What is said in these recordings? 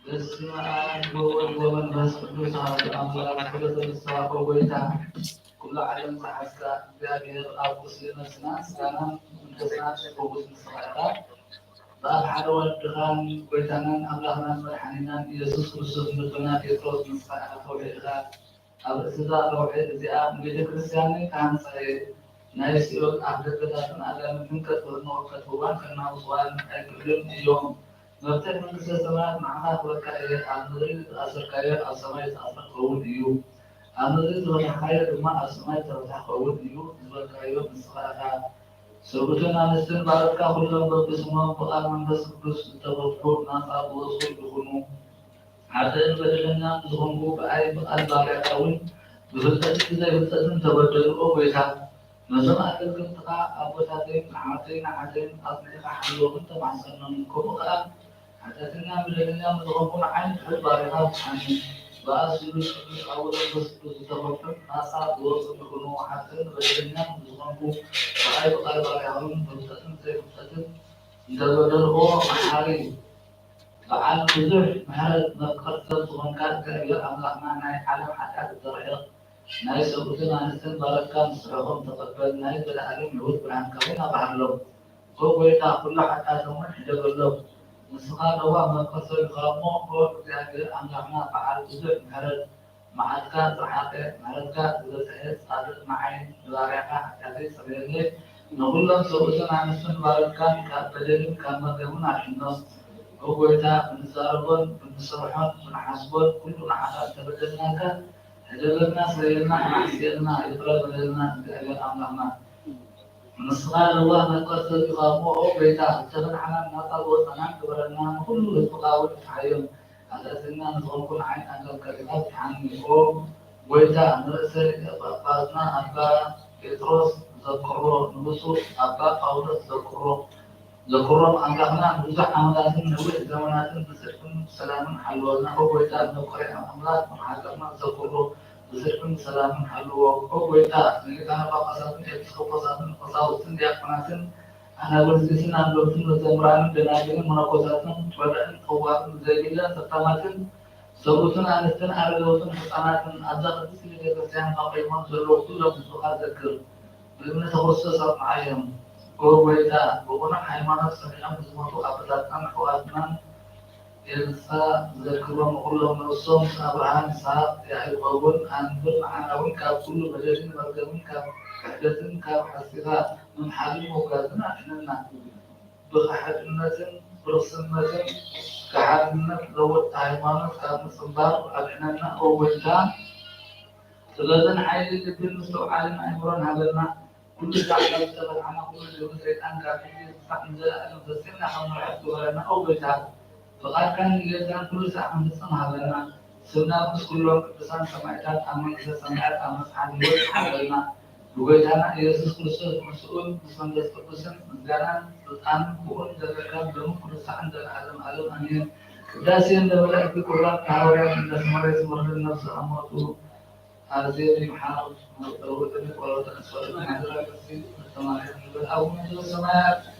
በስመ አብ ወወልድ ወመንፈስ ቅዱስ አሐዱ አምላክ ስለተነሳ በጎይታ ኩሉ ዓለም ተሐሳ እግዚአብሔር ኣብ ቁስሊ ነፍስና ስጋናን መንፈስና ፈውስ ንስኻታ በአብ ሓደ ወልድኻን ጎይታናን አምላኽናን መድሓኒናን ኢየሱስ ክርስቶስ ምጥና ጴጥሮስ ንስኻታ ተውሒድኻ ኣብ ርእስዛ ረውሒት እዚኣ ቤተ ክርስቲያን ካህንፃየ ናይ ሲኦል ኣብ ደገታትን ኣጋንንትን ከጥፍርኖ ከጥፍዋን ከናውፅዋን ኣይክእልን እዮም። መብተት መንግስተ ሰማያት ንዓኻ ክበካየ ኣብ ምድሪ ዝኣሰርካዮ ኣብ ሰማይ ዝኣስር ክኸውን እዩ። ኣብ ምድሪ ዝበታሕካዮ ድማ ኣብ ሰማይ ዝተበታሕ ክኸውን እዩ ዝበልካዮ ንስኻ ኢኻ። ሰብኡትን ኣንስትን ባረትካ ኩሎም በብስሞም ብቓል መንፈስ ቅዱስ ዝተበትሑ ናፃ ዝወፁ ይኹኑ። ሓጥእን በደለኛን ዝኾንኩ ብኣይ ብቓል ባርያካ እውን ብፍልጠትን ብዘይፍልጠትን ተበደልኦ ጎይታ ነዞም ኣገልግልትኻ ኣቦታተይን ንዓተይን ኣጽኒዕኻ ሓልዎምን ተማሕፀኖምን ከምኡ ከዓ ሓጢአተኛ በደለኛ ዝኾንኩ ንዓይን ትሑት ባርያኻ ብሓኒ በአስሉስ አውለ በስጡ ተፈጥሮ ናሳ ወርስ ምክኑ ሐሰን በደልና ዝሆንኩ ባይ ባይ ባይ አሁን በተሰጥን ዘይፈትን እንደበደልኦ መሐሪ በዓል ብዙሕ ምህረት መቀርተ ዝሆንካ እግዚአብሔር አምላክና ናይ ዓለም ሓጢአት ዘርሕቕ ናይ ሰብኡትን ኣንስትን ባረካ ምስረኾም ተቐበል ናይ ዘለኣለም ንውት ብርሃንካ እውን ኣብሃሎም ጎይታ ኩሉ ሓጢአቶምን ሕደገሎም ንስኻ ነዋ መቀርተ ይኻሞ እግዚአብሔር አምላክና በዓል ብዙሕ ምህረት መዓልትካ ዝረሓቐ ምህረትካ ዝበዝሐ ጻድቕ ንዓይን ንባርያካ ሓጢአተይ ሰረየለ ንኩሎም ሰብኡትን ኣንስትን ባረካን ካብ በደልን ካብ መርገምን ኣድሕኖም ጎይታ ብንዛረቦን ብንሰርሖን ብንሓስቦን ኩሉ ንዓኻ ተበደልናካ ሕደገልና ሰረየልና ሓናሕስየልና ይቕረ በለልና እግዚአብሔር አምላክና ንስኻ ነዋህ መቀርተ ይኻሞ ጎይታ ዝተፈትሐና ናፃ ዝወፀናን ክብረና ንኩሉ ህዝብኻ እውን ትሓዮም ሓጢአተኛ ንዝኾንኩ ንዓይን ኣገልጋሊካ ትሓኒ ጎይታ ንርእሰ ጳጳስና ኣባ ጴጥሮስ ዘክሮ ንብፁዕ ኣባ ጳውሎስ ዘክሮም ኣምላክና ብዙሕ ዓመታትን ነዊሕ ዘመናትን ብፅድቅን ሰላምን ሓልወልና ጎይታ ነኩርዕ ኣምላክ መሓቀርና ዘክሮ ብፅድቅን ሰላምን ሓልዎ ጎይታ ንሊቃነ ጳጳሳትን ኤጲስቆጶሳትን ቀሳውስትን ዲያቆናትን ኣናብርቲስን ኣንበብትን መዘምራንን ደናግልን መነኮሳትን ረድእን ጥዋርን ዘይግለን ተጠማትን ሰብኡትን ኣንስትን ኣረጋውትን ህፃናትን ኣብዛ ቅድስቲ ቤተክርስትያን ኣቂሞም ዘለዉ ኩሎም ህዝብካ ዘክር ብእምነተ ክርስቶስ ኣፅንዓዮም ጎይታ ብቁኑዕ ሃይማኖት ሰሚዖም ዝሞቱ ኣቦታትናን ኣሕዋትናን ኤልሳ ዘክሮም ኩሎም ነብሶም ኣብርሃም ይስሐቅ ያዕቆብን ኣንብር ንዓና እውን ካብ ኩሉ በደልን መርገምን ካብ ክሕደትን ካብ ሓሲራ ምምሓልን ምውጋዝን ኣድሕነና ብካሕድነትን ብርክስነትን ካሓድነት ለወጥ ሃይማኖት ካብ ምፅባር ኣድሕነና ጎይታ ጥበብን ሓይሊ ልብን ምስትውዓልን ኣእምሮን ሃበና ኩሉ ዛዕባ ዝተበልዓና ኩሉ ዝብል ሰይጣን ካብ ሕጂ ክሳዕ ንዘለኣለም ፈፂምና ከም ንርሕቅ ግበረና ጎይታ فقال الإنسان كل ساعة نفسه هذا سنة بس كلهم بسان سمعتات أمن إذا سمعت أمن حد حولنا وجدنا يسوع كريستوس مسؤول بسان جس كريستوس مزجنا الآن كون ذكر بلوم كل ساعة عند العالم علم أنين داسين دولة في القرآن كهوريا من دسمة سمر النفس أمرتو هذه محاول مطلوبة ولا تنسوا من هذا الشيء الثمانية أو من السماء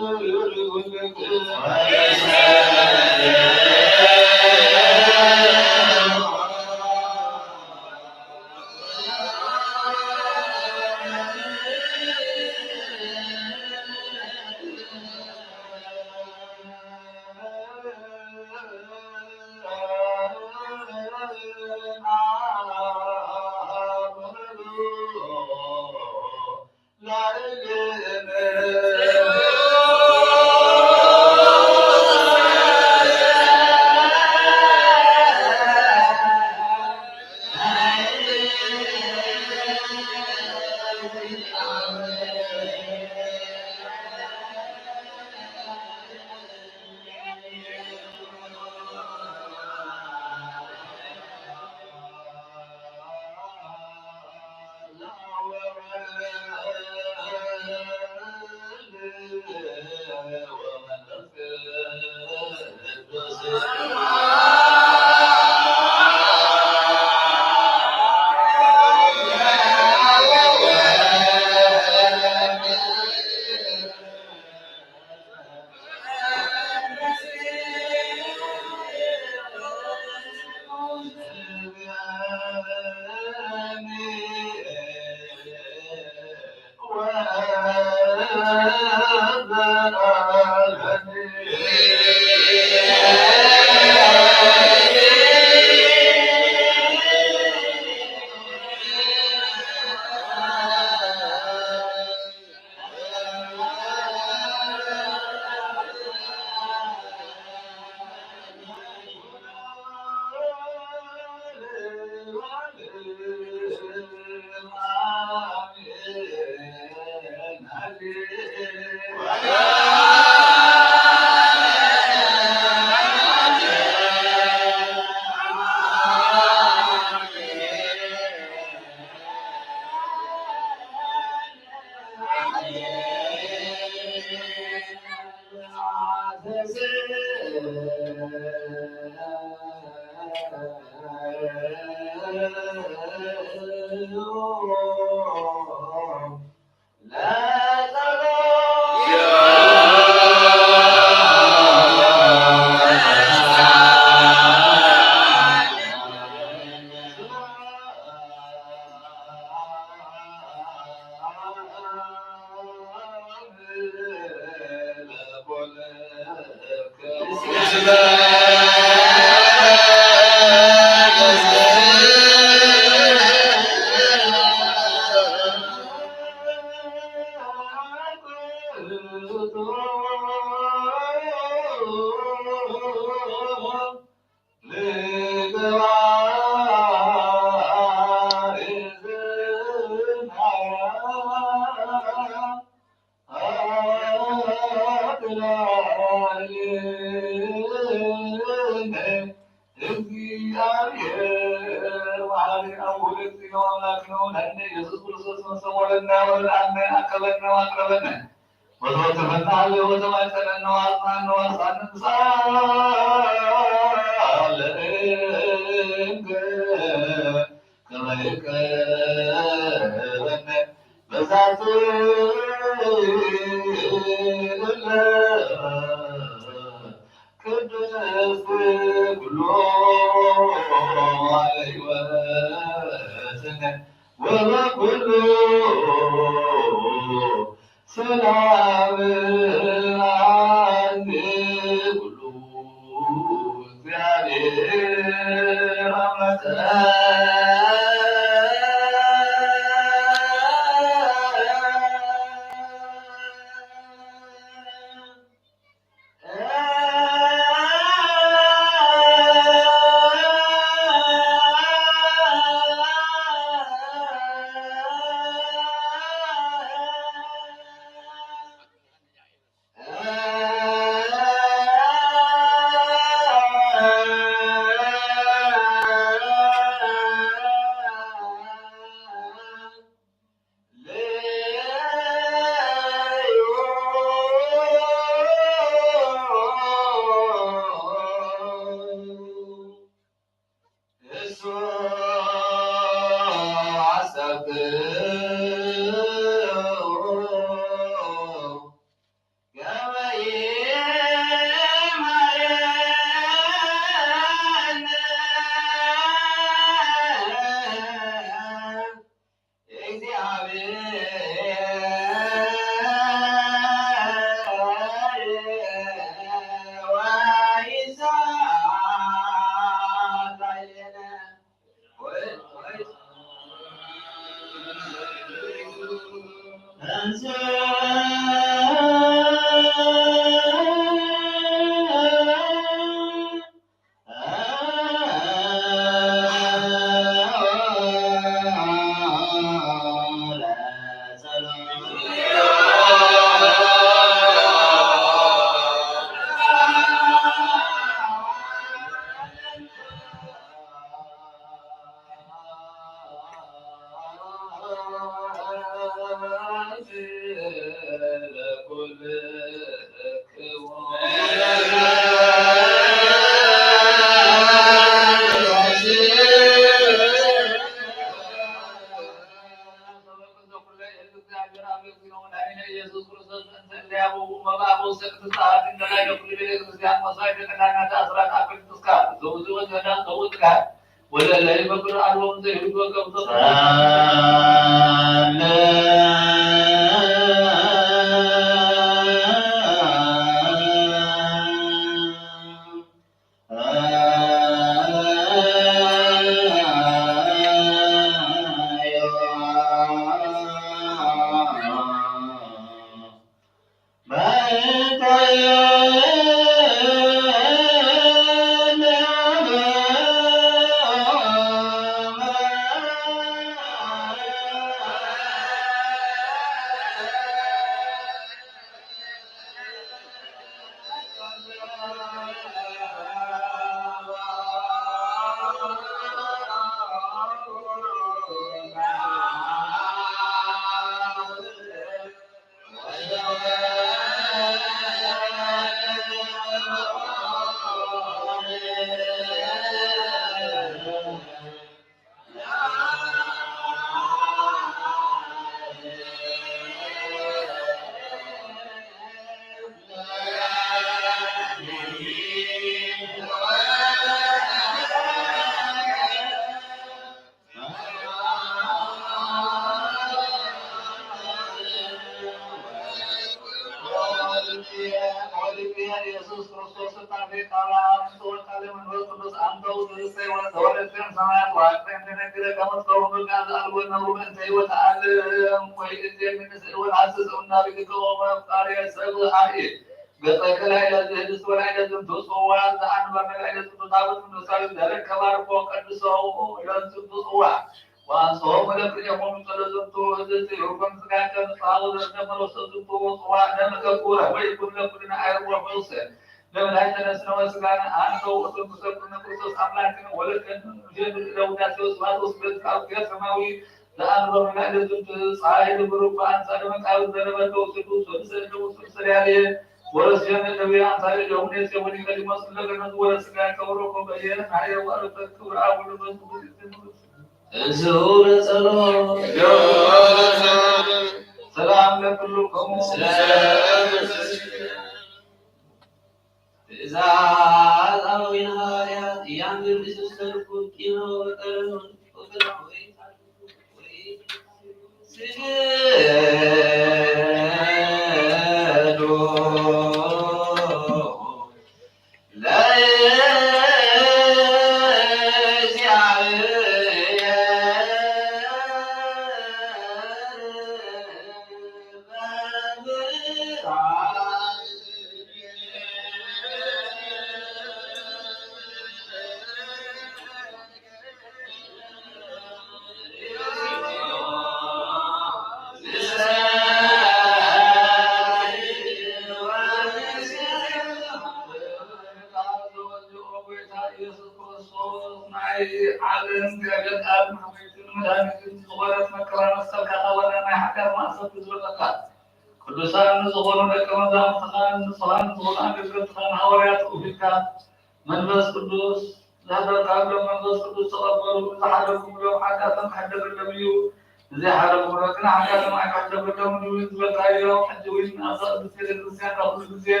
زي حرب ولكن حاجات ما يحتاج لهم يوز بتاعيهم حجوين أصل بتصير الإنسان أقول زي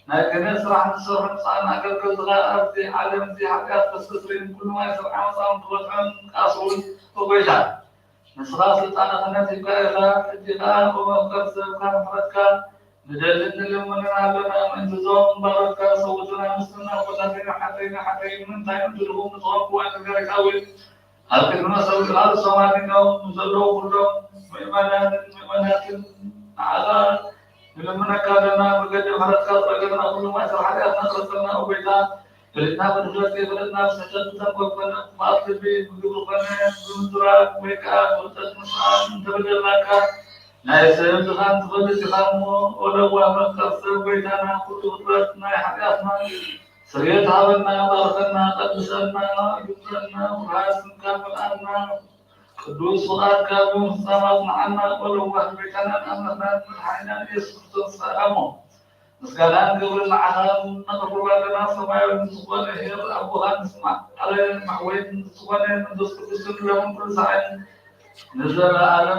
لكن يسرح نصر صارنا كل صغار في عالم زي حاجات تصير كل ما يسرح صار طبعا أصول وبيجا نصر سلطان خلنا تبقى الجهاد ومقصد كان حركة مجلد لمن علمنا من زوم بركة صوتنا مسنا وتدين حتى من تايم تلهم نصاب وأنا غير أول هل كنا سوي الأرض سماعنا ونزلوا كلهم ميمانات على لمن كاننا بقدر حركة بقدرنا كل ما يصير حياتنا خلصنا وبيتا بلدنا بنجوتي بلدنا سجن تبقى ما أطلبي بقولنا بندرا ويكا وتسمع تبدل لك لا يصير تخان تفضل تخانمو ولا هو مكسر بيتنا كل بلدنا حياتنا سريت هذنا باركنا قدسنا جبرنا وراسنا كاملنا قدوس فؤاد كامل صارت معنا ولو واحد بيتنا أمنا من حينا يسوع سلامه مسكان قبل العالم نقرب لنا سماء ونسوان هير أبوها نسمع على المحوين نسوان ندوس قدوس لهم كل ساعة نزل على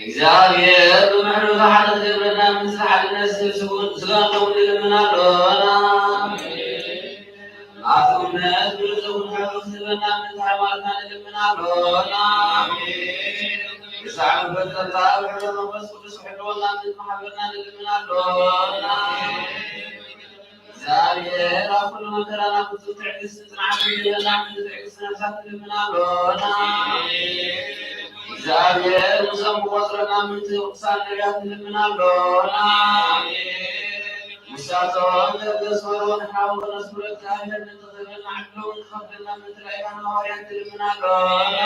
እግዚአብሔር በመሕረቱ ኃይል ገብረና ምስሐል ነስብ ስጋውን ለምናለና አቱነት ብርቱን ሐሩስ በና ምን ሃይማኖትና ለምናለና ይሳዕ በተታ በመንፈስ ቅዱስ ሐሎና ምን ማህበርና ለምናለና እግዚአብሔር አኩሉ መከራና ብዙ ትዕግስት ጽናት ለና ምን ትዕግስት ነፍሳት ለምናለና እግዚአብሔር ሙሴን ቆጥረና ምን ትውሳን ነቢያት ለምናለና ሙሳቶም ለገሶሮን ሐሙን ስብረት እግዚአብሔር ለተዘበና ዓለውን ከፍልና ምን ትላይና ሐዋርያት ለምናለና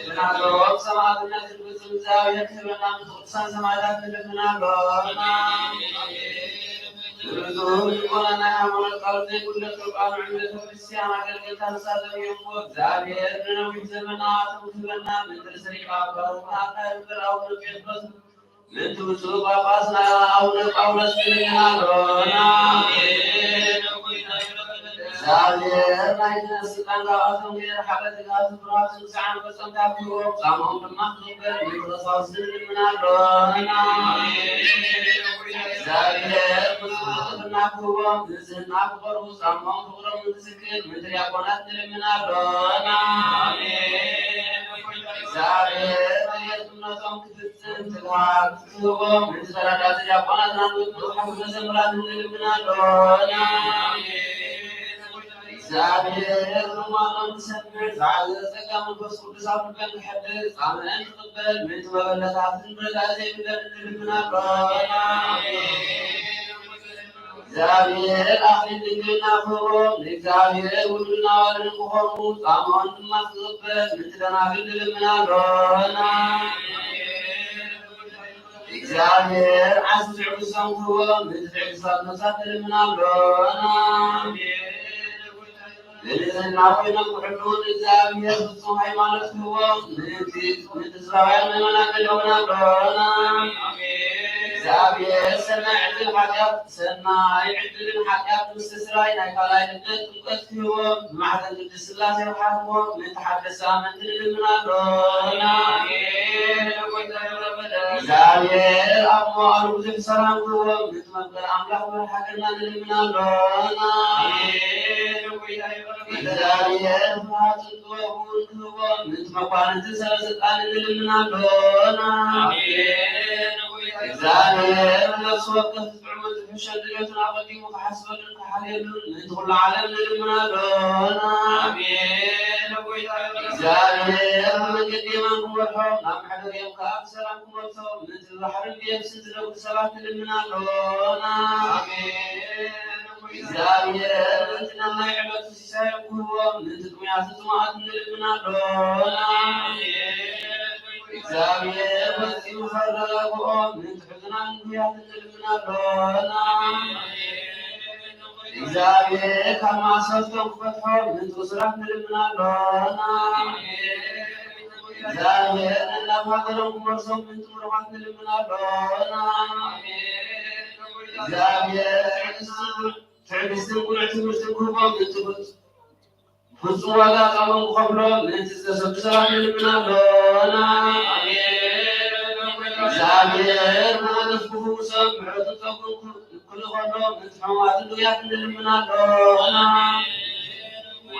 ምናልባት ሰማዕትነት ብዙ እግዚአብሔር ተበና ትውሳን ሰማዕታት ለምናለና ردون ولا حمل القلب كل القرآن عند الكريستيان على الكتاب يوم وزابير نوي زمانات وثبنا من تسريق أبونا كافر أو نقص من تبصر قاسنا أو نقول سلنا لنا زابير ما ينسقنا لأثم غير حالة الأسرات سعى بسم تابعهم سامهم المخلوق من رصاص من لنا زابير ناكوهم نزلنا كبروا سامهم كبروا نسكت مثل يقونات لمنا لنا زابير يسمنا سام كتسن تقعد كتبهم من سلالات يقونات نانوت حفظ زمرات لمنا لنا زابير رمضان سمع زعل زكام الفصل بصعب كان حدث عمل تقبل من مبلغات المرازي لمنا لنا زابير أخي لنا فروم لزابير ولنا ولنقهم سامان ما تقبل مثلنا في لمنا لنا زابير عزيز عبسان فروم مثل عبسان نسات لمنا لنا لذلك عوينا كحلون زابير بصم حيمانة فروم من تسراوين ممنا كلمنا لنا زابير سمع الحاجات سمع يعدل الحاجات مستسراين قال يدك تقتلهم مع ذلك السلاسل وحاكمهم نتحدث من لنا لنا زابير أموال وزف سلامهم نتمنى أملاح والحاكمنا لنا لنا زابير فهات الدوابون نتمنى سلسلان لنا لنا زابير نفس وقت تعمل في الشدرية العقديم وحسب حليل ندخل على لمنا لنا زابير من قديمكم والحوم نعم حدر يبقى سلامكم والثوم مثل البحر يبسط له الصلاة لمنا لنا زابير أنتنا ما يعبد سيسايقه من تدميات الطمعات لمنا لنا زابير وزي مخرجهم من تحزنا فيها تلمنا لنا زابير كما صدقوا فتحهم من تصرف تلمنا لنا زابير أن فضلهم مرسوم من تمرحات تلمنا لنا زابير تعب السنقول اعتبر سنقول من تبت ፍጹም ዋጋ ቃሉን ከፍሎ ምንት ተሰብሰባን ልምናለና እግዚአብሔር ማለት ክፉ ሰብ ምሕረቱ ፀጉሩ ኩሉ ከሎ ምንት ሕማት ድያት ልምናለና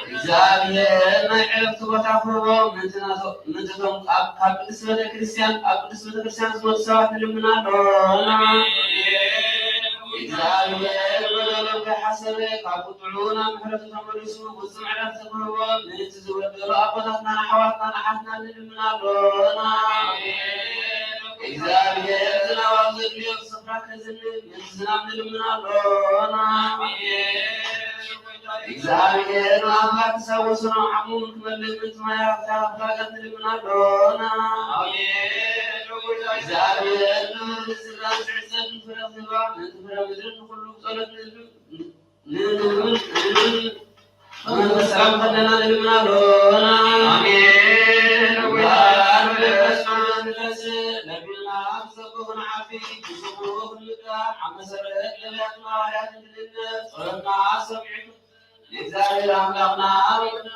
እግዚአብሔር ናይ ዕረፍቲ ቦታ ክህቦ ምንትቶም ካብ ቅድስት ቤተክርስትያን ኣብ ቅድስት ቤተክርስትያን ዝመፁ ሰባት ንልምናለና እግዚአብሔር በደሎም ከይሓሰበ ካብ ቁጥዑና ምሕረቱ ተመሊሱ ፍጹም ዕረፍቲ ክህቦ ምንቲ ዝበደሉ ኣቦታትናን ኣሕዋትናን ኣሓትና ንልምናለና እግዚአብሔር ዝናብ ኣብ ዘድልዮ ስፍራ ከዝንብ ምንቲ ዝናብ ንልምናለና እግዚአብሔር አምላክ ሰውስኖ አሙን ከመልምት ማያታ ታጋት ልምናለና እግዚአብሔር ለዝራን ዝዕዘን ፍረዝባ ምድርን ሁሉ ጸሎት ሰላም ፈደና ልምናለና አሜን ነቢና ሰብሁን ዓፊ ብስሙህ ልቃ ዓመሰረት ለቢያትና ዋርያት እንድልነ ጸሎትና ሰብዒቱ እግዚአብሔር አምላክና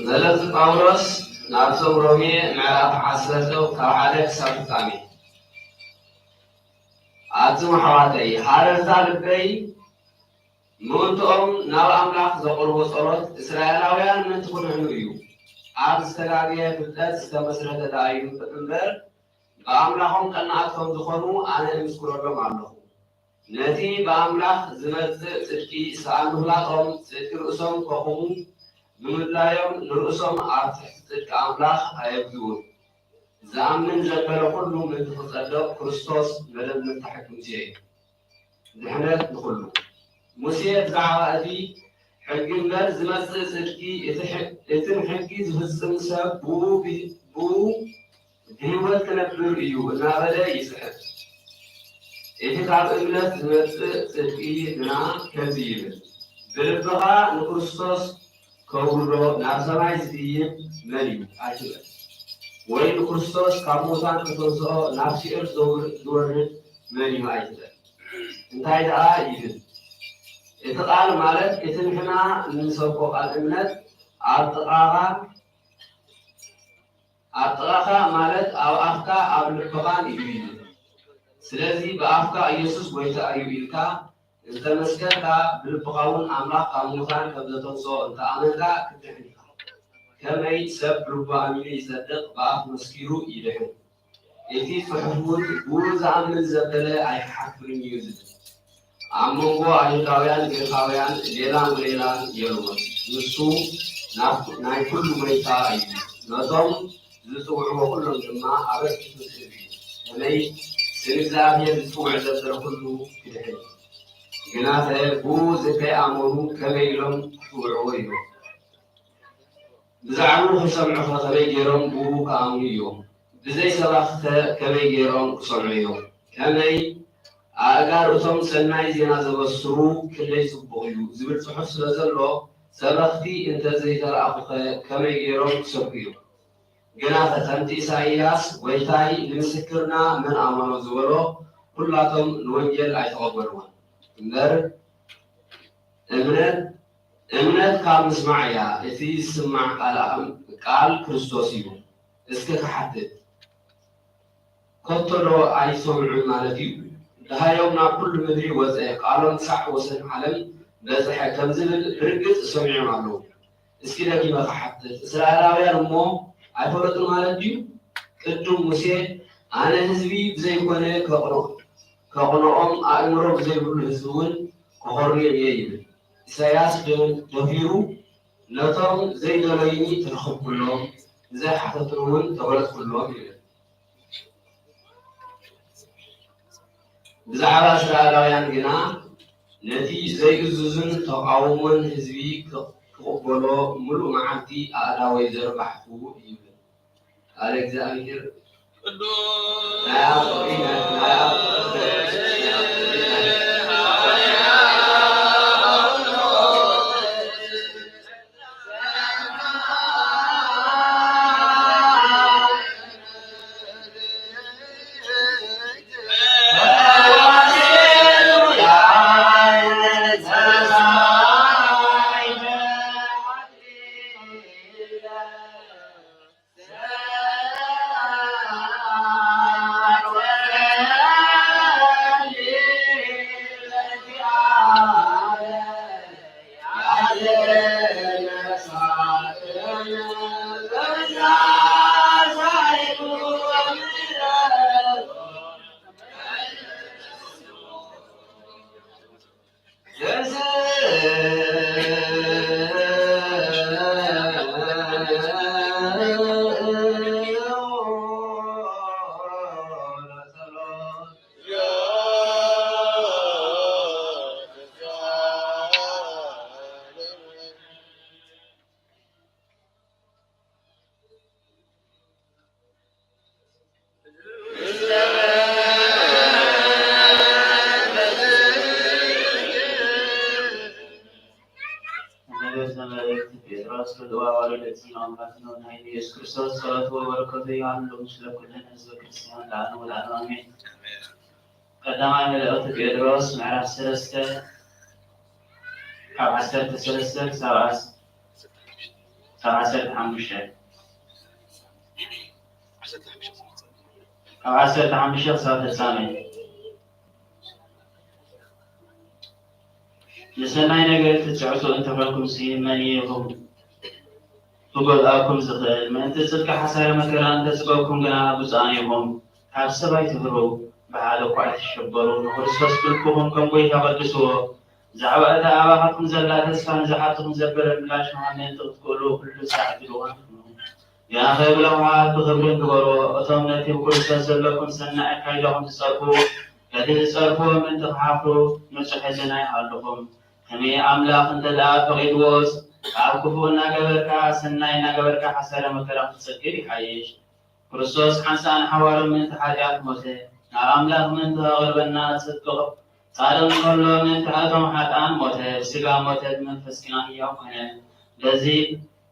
زلت ጳውሎስ ናብ ሰው ሮሜ ምዕራፍ 10 ካብ 1 ክሳብ ፍጻሜ ኣዝሙ ኣሕዋተይ ሓረርታ ልበይ ምእንትኦም ናብ ኣምላኽ ዘቕርቦ ጸሎት እስራኤላውያን ምንቲ ኩንሕኑ እዩ ኣብ ዝተጋገየ ፍልጠት ዝተመስረተ ዳእዩ እምበር ብኣምላኾም ቀናኣቶም ዝኾኑ ኣነ እምስክረሎም ኣለኹ ነቲ ብኣምላኽ ዝመጽእ ጽድቂ ሰኣንሁላቶም ጽድቂ ርእሶም ከኹሙ ብምድላዮም ንርእሶም ኣብ ትሕቲ ጽድቂ ኣምላኽ ኣየብግቡን ዝኣምን ዘበለ ኩሉ ምንቲ ክጸድቕ ክርስቶስ መደብ ተሓኪሙ እዩ ድሕነት ንኹሉ ሙሴ ብዛዕባ እቲ ሕጊ እምበር ዝመጽእ ጽድቂ እቲ ሕጊ ዝፍጽም ሰብ ብኡ ብህይወት ክነብር እዩ እናበለ ይስሕብ እቲ ካብ እምነት ዝመጽእ ጽድቂ ግና ከምዚ ይብል ብልብኻ ንክርስቶስ ከውርዶ ናብ ሰማይ ዝድይብ መን እዩ ኣይትበል ወይ ንክርስቶስ ካብ ሙታን ከተንስኦ ናብ ሲኦል ዝወርድ መን እዩ ኣይትበል እንታይ ደኣ ይብል እቲ ቃል ማለት እቲ ንሕና እንሰብኮ ቃል እምነት ኣብ ጥቓኻ ማለት ኣብ ኣፍካ ኣብ ልብኻን እዩ ይብል ስለዚ ብኣፍካ ኢየሱስ ጎይታ እዩ ኢልካ እንተመስከርካ ብልብኻ እውን ኣምላኽ ካብ ሙታን ከም ዘተንስኦ እንተኣመንካ ክትድሕን ኢኻ ከመይ ሰብ ብልቡ ኣሚኑ ይጸድቕ ብኣፍ መስኪሩ ይድሕን እቲ ጽሑፍ እውን ብኡ ዝኣምን ዘበለ ኣይክሓፍርን እዩ ዝብል ኣብ መንጎ ኣይሁዳውያን ግሪካውያን ሌላን ሌላን የልዎን ንሱ ናይ ኩሉ ጎይታ እዩ ነቶም ዝጽውዕዎ ኩሎም ድማ ኣበርኪቱ ዝህብ እዩ ከመይ ስንእግዚኣብሔር ዝጽውዕ ዘበለ ኩሉ ክድሕን ግናተ ብኡ ዘይከይኣመኑ ከመይ ኢሎም ክጽውዕዎ እዮም ብዛዕባ ክሰምዑ ከመይ ገይሮም ብኡ ክኣምኑ እዮም ብዘይ ሰባት ከመይ ገይሮም ክሰምዑ እዮም ከመይ ኣእጋር እቶም ሰናይ ዜና ዘበስሩ ክንደይ ጽቡቕ እዩ ዝብል ጽሑፍ ስለ ዘሎ ሰበኽቲ እንተዘይተረኣኹ ከመይ ገይሮም ክሰብኩ እዮም ግናተ ከምቲ ኢሳይያስ ጎይታይ ንምስክርና መን ኣመኖ ዝበሎ ኩላቶም ንወንጌል ኣይተቐበልዎን እምበር እምነት ካብ ምስማዕ እያ እቲ ዝስማዕ ቃል ክርስቶስ እዩ እስኪ ክሓትት ከቶ ዶ ኣይሰምዑን ማለት እዩ ድሃዮም ናብ ኩሉ ምድሪ ወፀ ቃሎም ክሳዕ ወሰን ዓለም በዝሐ ከም ዝብል ብርግጽ ሰሚዖም ኣለዉ እስኪ ደጊመ ክሓትት እስራኤላውያን እሞ ኣይፈለጡን ማለት እዩ ቅዱም ሙሴ ኣነ ህዝቢ ብዘይኮነ ከቕንኦም ኣእምሮ ብዘይብሉ ህዝቢ እውን ክኾርዮ እየ ይብል ኢሳያስ ደፊሩ ነቶም ዘይደለይኒ ትረኽብ ኩሎም ዘይሓተቱን እውን ተገለጽ ኩሎም ይብል ብዛዕባ እስራኤላውያን ግና ነቲ ዘይእዝዙን ተቃውሞን ህዝቢ ክቕበሎ ሙሉእ መዓልቲ ኣእዳወይ ዘርባሕቱ ይብል ቃል እግዚአብሔር ኢየሱስ ክርስቶስ ጸሎቱ ወበረከቱ ይሃሉ ምስለ ኩልነ ህዝበ ክርስቲያን ለዓለሙ ወለዓለሙ አሜን። ቀዳማይ መልእክቲ ጴጥሮስ ምዕራፍ 3 ካብ 13 ክሳብ 15 ካብ 15 ክሳብ ፍጻሜ ንሰናይ ነገር ትፅዕቱ እንተኮንኩም መን ኢኹም ብጎድኣኩም ዝኽእል ምእንቲ ጽድቂ ሓሳረ መከራ እንተጽበኩም ግና ብፁዓን ኢኹም። ካብ ሰብ ኣይትፍሩ፣ ብሓደ እኳ ኣይትሸበሩ፣ ንክርስቶስ ብልክኹም ከም ጎይታ ቀድስዎ። ዛዕባ እታ ኣባኻትኩም ዘላ ተስፋ ንዝሓትኩም ዘበለ ምላሽ መሃመንቲ ክትክእሉ ኩሉ ሰዓት ድልዋን ትኹኑ። ግና ከይብለምዋት ብክብሪ ግበርዎ። እቶም ነቲ ብክርስቶስ ዘለኩም ሰናይ ኣካይዳኩም ትጸርፉ በቲ ዝጸርፍዎ ምእንቲ ክሓፍሩ ንጹሕ ሕሊና ይሃለኩም። ከመይ ኣምላኽ እንተደኣ ፈቒድዎስ ኣብ ክፉእ እናገበርካ ሰናይ እናገበርካ ሓሳረ መከራ ክትጸግብ ይሓይሽ። ክርስቶስ ሓንሳን ሓዋርም ምእንቲ ሓጢኣት ሞተ፣ ናብ ኣምላኽ ምእንቲ ከቕርበና ጽድቂ ጻድቕ ንከሎ ምእንቲ እቶም ሓጥኣን ሞተ። ብስጋ ሞተ፣ ብመንፈስ ግና ሕያው ኮነ።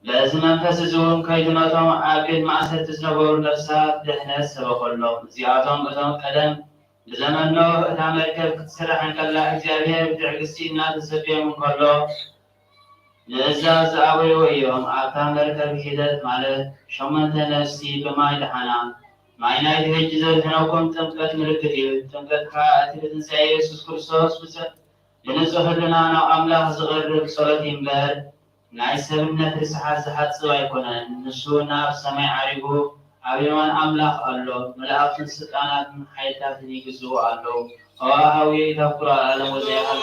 በዚ መንፈስ እዚ እውን ከይድነቶም ኣብ ቅድሚ ዓሰርተ ዝነበሩ ነፍሳት ድሕነት ሰበኸሎም። እዚኣቶም እቶም ቀደም ብዘመኖ እታ መርከብ ክትስራሕ እንከላ እግዚኣብሔር ብትዕግስቲ እናተሰብዮም እንከሎ ንእዛዝ ዝኣበይዎ እዮም። ኣብታ መርከብ ሂደት ማለት 8 ነፍሲ ብማይ ድሓና። ማይ ናይቲ ሕጂ ዘድሕነኩም ጥምቀት ምልክት እዩ። ጥምቀት ከዓ እቲ ብትንሣኤ ኢየሱስ ክርስቶስ ብንጹህ ህሊና ናብ ኣምላኽ ዝቐርብ ጸሎት እምበር ናይ ሰብነት ርስሓት ዝሓጽብ ኣይኮነን። ንሱ ናብ ሰማይ ዓሪጉ ኣብ የማን ኣምላኽ ኣሎ። መላእኽትን ስልጣናትን ሓይልታትን ይግዝኡ ኣለዉ። ኣዋሃዊ ተፍኩሮ ዓለም ወዘይሃሉ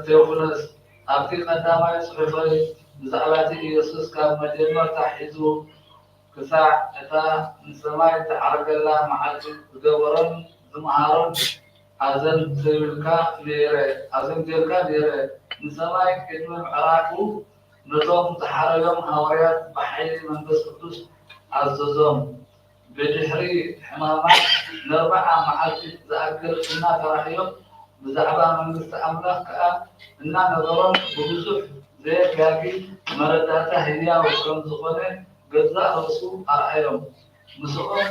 ቴዎፍሎስ ኣብቲ ቀዳማይ ጽሑፈይ ብዛዕባ እቲ ኢየሱስ ካብ መጀመርታ ሒዙ ክሳዕ እታ ንሰማይ ተዓርገላ መዓልቲ ዝገበሮን ዝመሃሮን ኣዘን ተይብልካ ነይረ ንሰማይ ቅድሚ ምዕራፉ ነቶም ተሓረዮም ሐዋርያት በኃይሊ መንፈስ ቅዱስ አዘዞም። ብድሕሪ ሕማማት ን40 መዓልቲ ዝኣክል እናተራሕዮም ብዛዕባ መንግስቲ ኣምላኽ ከዓ እናነገሮም ብብዙሕ ዘየጋጊ መረዳእታ ህያው ከም ዝኾነ ገዛእ ርእሱ ኣርኣዮም። ምስኦም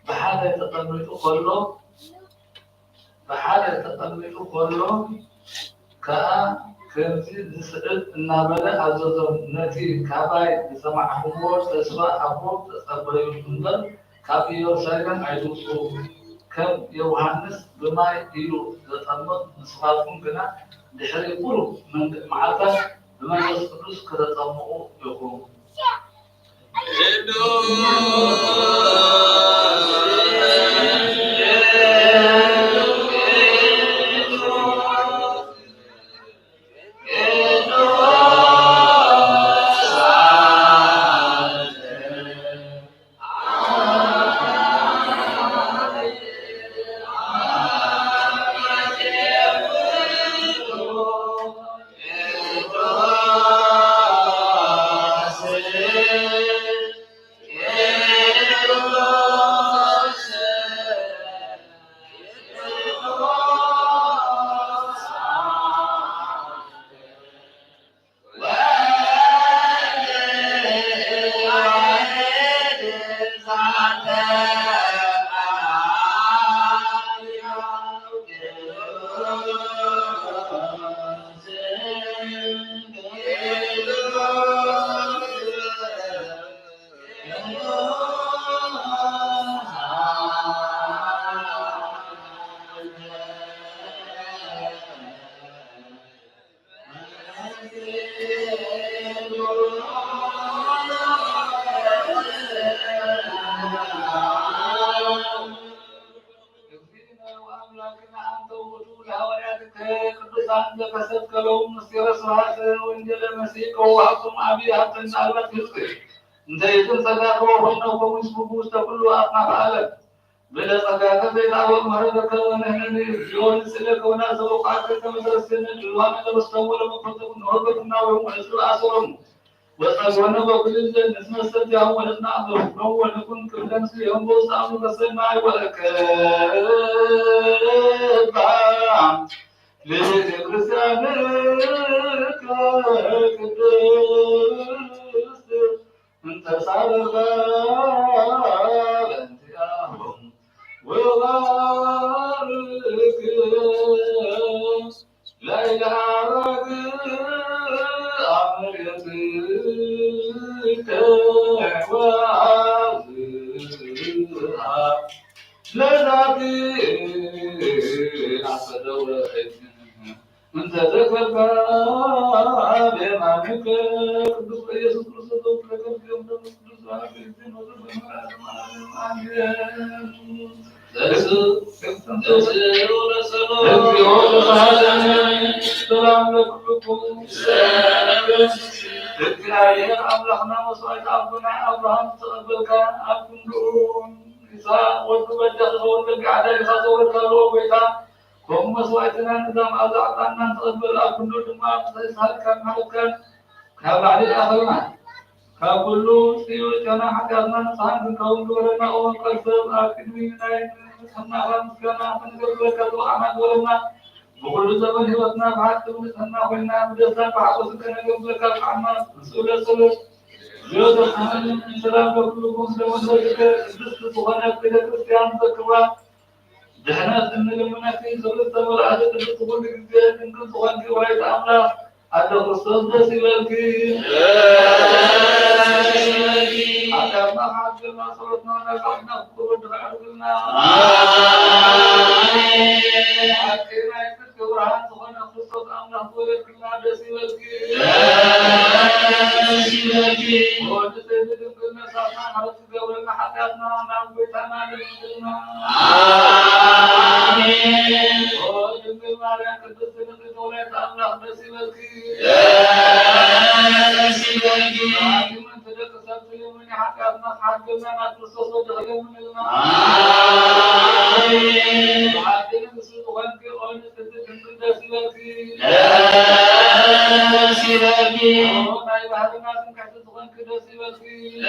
ብሓደ ተቐሚጡ ከሎ ከዓ ከምዚ ዝስዕብ እናበለ ኣዘዞም። ነቲ ካባይ ዝሰማዕኽዎ ተስፋ ኣቦ ተጸበዩ እምበር ካብ ኢየሩሳሌም ኣይትውፅኡ። ከም ዮሃንስ ብማይ እዩ ዘጠምቕ፣ ንስኻትኩም ግና ድሕሪ ቁሩብ መዓልታት ብመንፈስ ቅዱስ ከተጠምቑ ኢኹም። وصلنا وكل نسمة سجاه ولدنا أمره ونكون كلنا سيهم بوسام وسماء ولكبام لذكر سامك كدس انت صارغ انتياهم وغارك لا إله من تذكر بإمامك قدس يسوع كريستوس لك اليوم قدس سلام لكم تذكر أملخنا وصعد عبدنا أبراهام تقبلك أبنون إسحاق وتبجح صورك على إسحاق صورك وبيتا هم وصعدنا نظام أزعتنا تقبل أبنون ما إسحاق كان ملكا كبعد الآخرين ككل سيوتنا حكرنا نصحن كون دورنا أو قلب أكدمين سمنا رمسكنا فنقبلك وعمد ولنا بكل زمن هوتنا بعد تمسنا وإنا مجزا بعوزكنا قبلك العمد رسول الله جود الحمد سلام لكم سلام عليك جست صغنا في الكريستيان ذكرى دهنات من المنافي زلت والعادة تقول لك إن كنت صغنك وعيت أملا ada Kristus bersilaki, ada mahadil masalah nana karena berdoa. Akhirnya itu keurahan Tuhan Kristus Allah boleh kena bersilaki. Oh, jadi kena sama harus juga berkah hatinya, nampu tanah dan dunia. Oh, jadi mari Kristus itu boleh Allah bersilaki. Amin. Tidak kesatuan menyahatkan hatinya Kristus berdoa menilai. Amin. Hatinya kesukaan ke orang itu silaki. Oh, naik تتغن كده سيبكي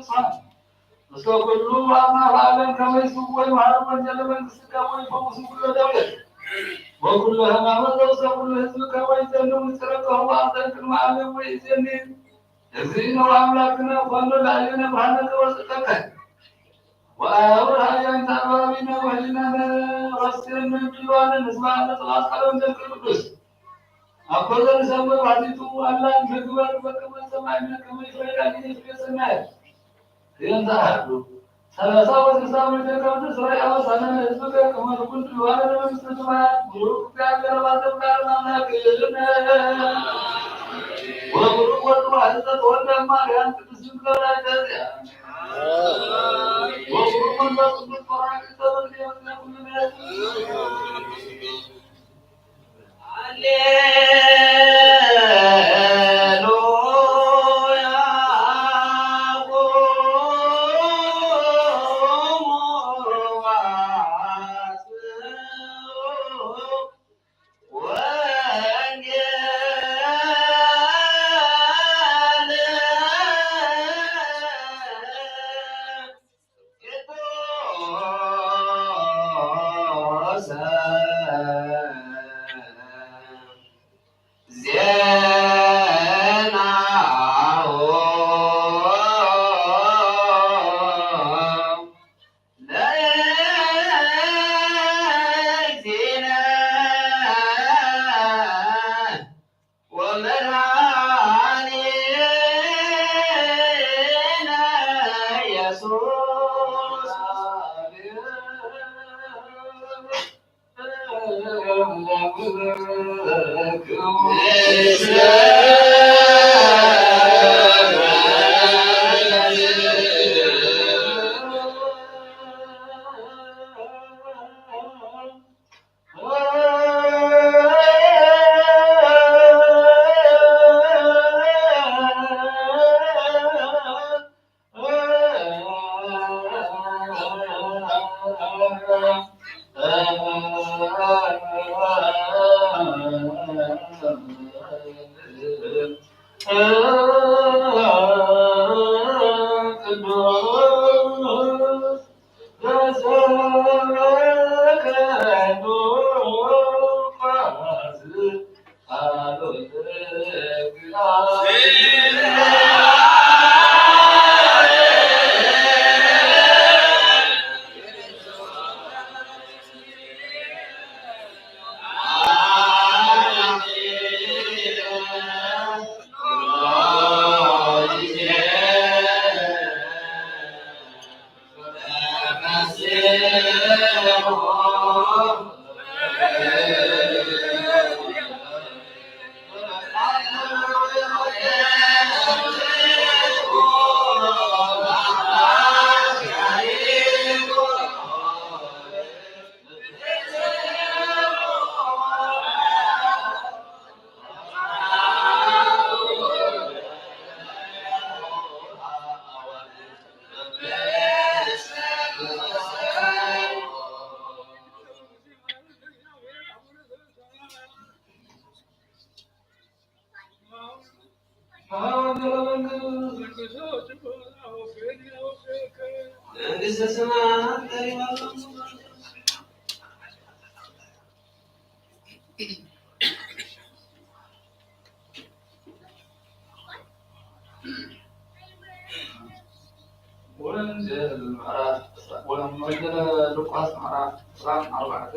الصالح مستقبل ما فعلا كما يسوي وعلى من جل من كما يفوز كل دولة وكلها ما مدرسة كل حزب كما يسلم يتركه وأعطيك المعلم ويسلم يزين وأملاكنا وأن العلينا بحنك وسطك وأورها أنت أبابنا وحينا رسل من جلوان نسمع نطلع على من القدس أقول نسمى بعديتو ألا نجدوان وكما سمعنا كما يفعل عليه في السماء ينتهى ثلاثة وتسعة من تلك تسرع وصلنا لحزبك كما كنت وانا من السماء بروك كامل ما تبقى لنا كلنا وبروك وتوحدت ولما كانت تسلك لا تزيع وبروك من تصل الفرع كتابك يوم كلنا وننزل ولما نزل لوقاس مع صام أربعة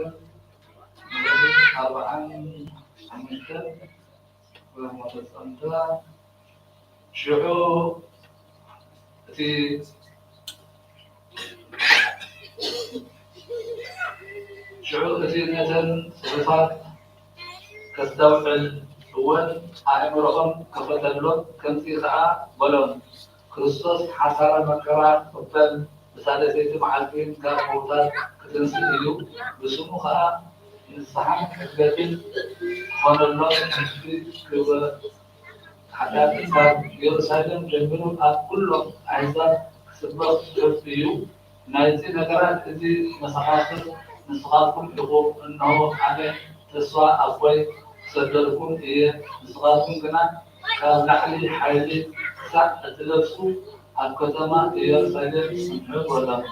خمسة ولما تصنت شعور في شعور مثلا صفات كالتوحل هو أمرهم كفتلون كنتي خاء بلون ክርስቶስ ሓሳረ መከራ ቅበል ብሳለሰይቲ መዓልትን ካብ ምውታድ ክትንስእ እዩ ብስሙ ከዓ ንስሓን ሕገትን ኮነሎ ምስቲ ክብረ ሓዳት ካብ ኢየሩሳሌም ጀሚሩ ኣብ ኩሎም ኣሕዛብ ክስበክ ከፍ እዩ ናይዚ ነገራት እዚ መሰኻኽር ንስኻትኩም ኢኹም እነሆ ኣነ ተስፋ ኣቦይ ክሰደድኩም እየ ንስኻትኩም ግና ካብ ላዕሊ ሓይሊ ሳዕ እትለብሱ الكتمة يرسل سمحوك ولا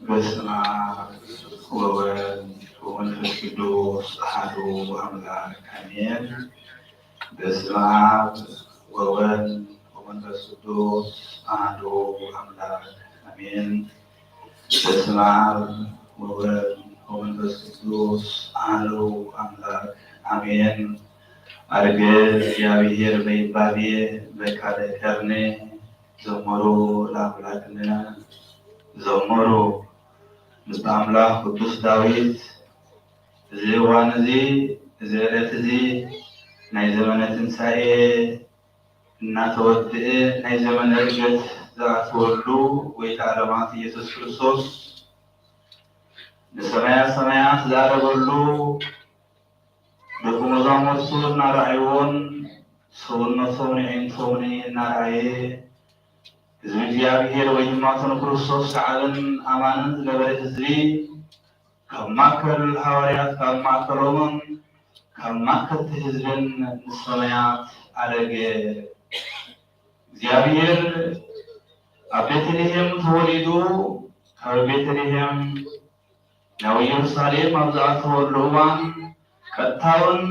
በስመ አብ ወወልድ ወመንፈስ ቅዱስ አሐዱ አምላክ አሜን። በስመ አብ ወወልድ ወመንፈስ ቅዱስ አሐዱ አምላክ አሜን። በስመ አብ ወወልድ ወመንፈስ ቅዱስ አሐዱ አምላክ አሜን። አርገ እግዚአብሔር በይባቤ በካለ ከርኔ ዘመሩ ለአምላክነ ዘመሩ ምስለ አምላክ ቅዱስ ዳዊት እዚ እዋን እዚ እዚ ዕለት እዚ ናይ ዘመነ ትንሣኤ እናተወድአ ናይ ዘመነ ዕርገት ዝኣትወሉ ወይከዓ ረማት ኢየሱስ ክርስቶስ ንሰማያ ሰማያት ዝኣረገሉ ደቁ መዛሙርቱ እናረኣይዎን ሰውነቶም ንዕንቶምን እናረኣየ ህዝቢ እግዚአብሔር ወይ ድማ ክርስቶስ ሰዓልን አማንን ዝነበረ ህዝቢ ካብ ማእከል ሐዋርያት ካብ ማእከሎምን ካብ ማእከልቲ ህዝብን ንሰማያት አረገ እግዚአብሔር ኣብ ቤተልሔም ተወሊዱ ካብ ቤተልሔም ናብ ኢየሩሳሌም ኣብ ዝኣተወሉ እዋን ቀጥታውን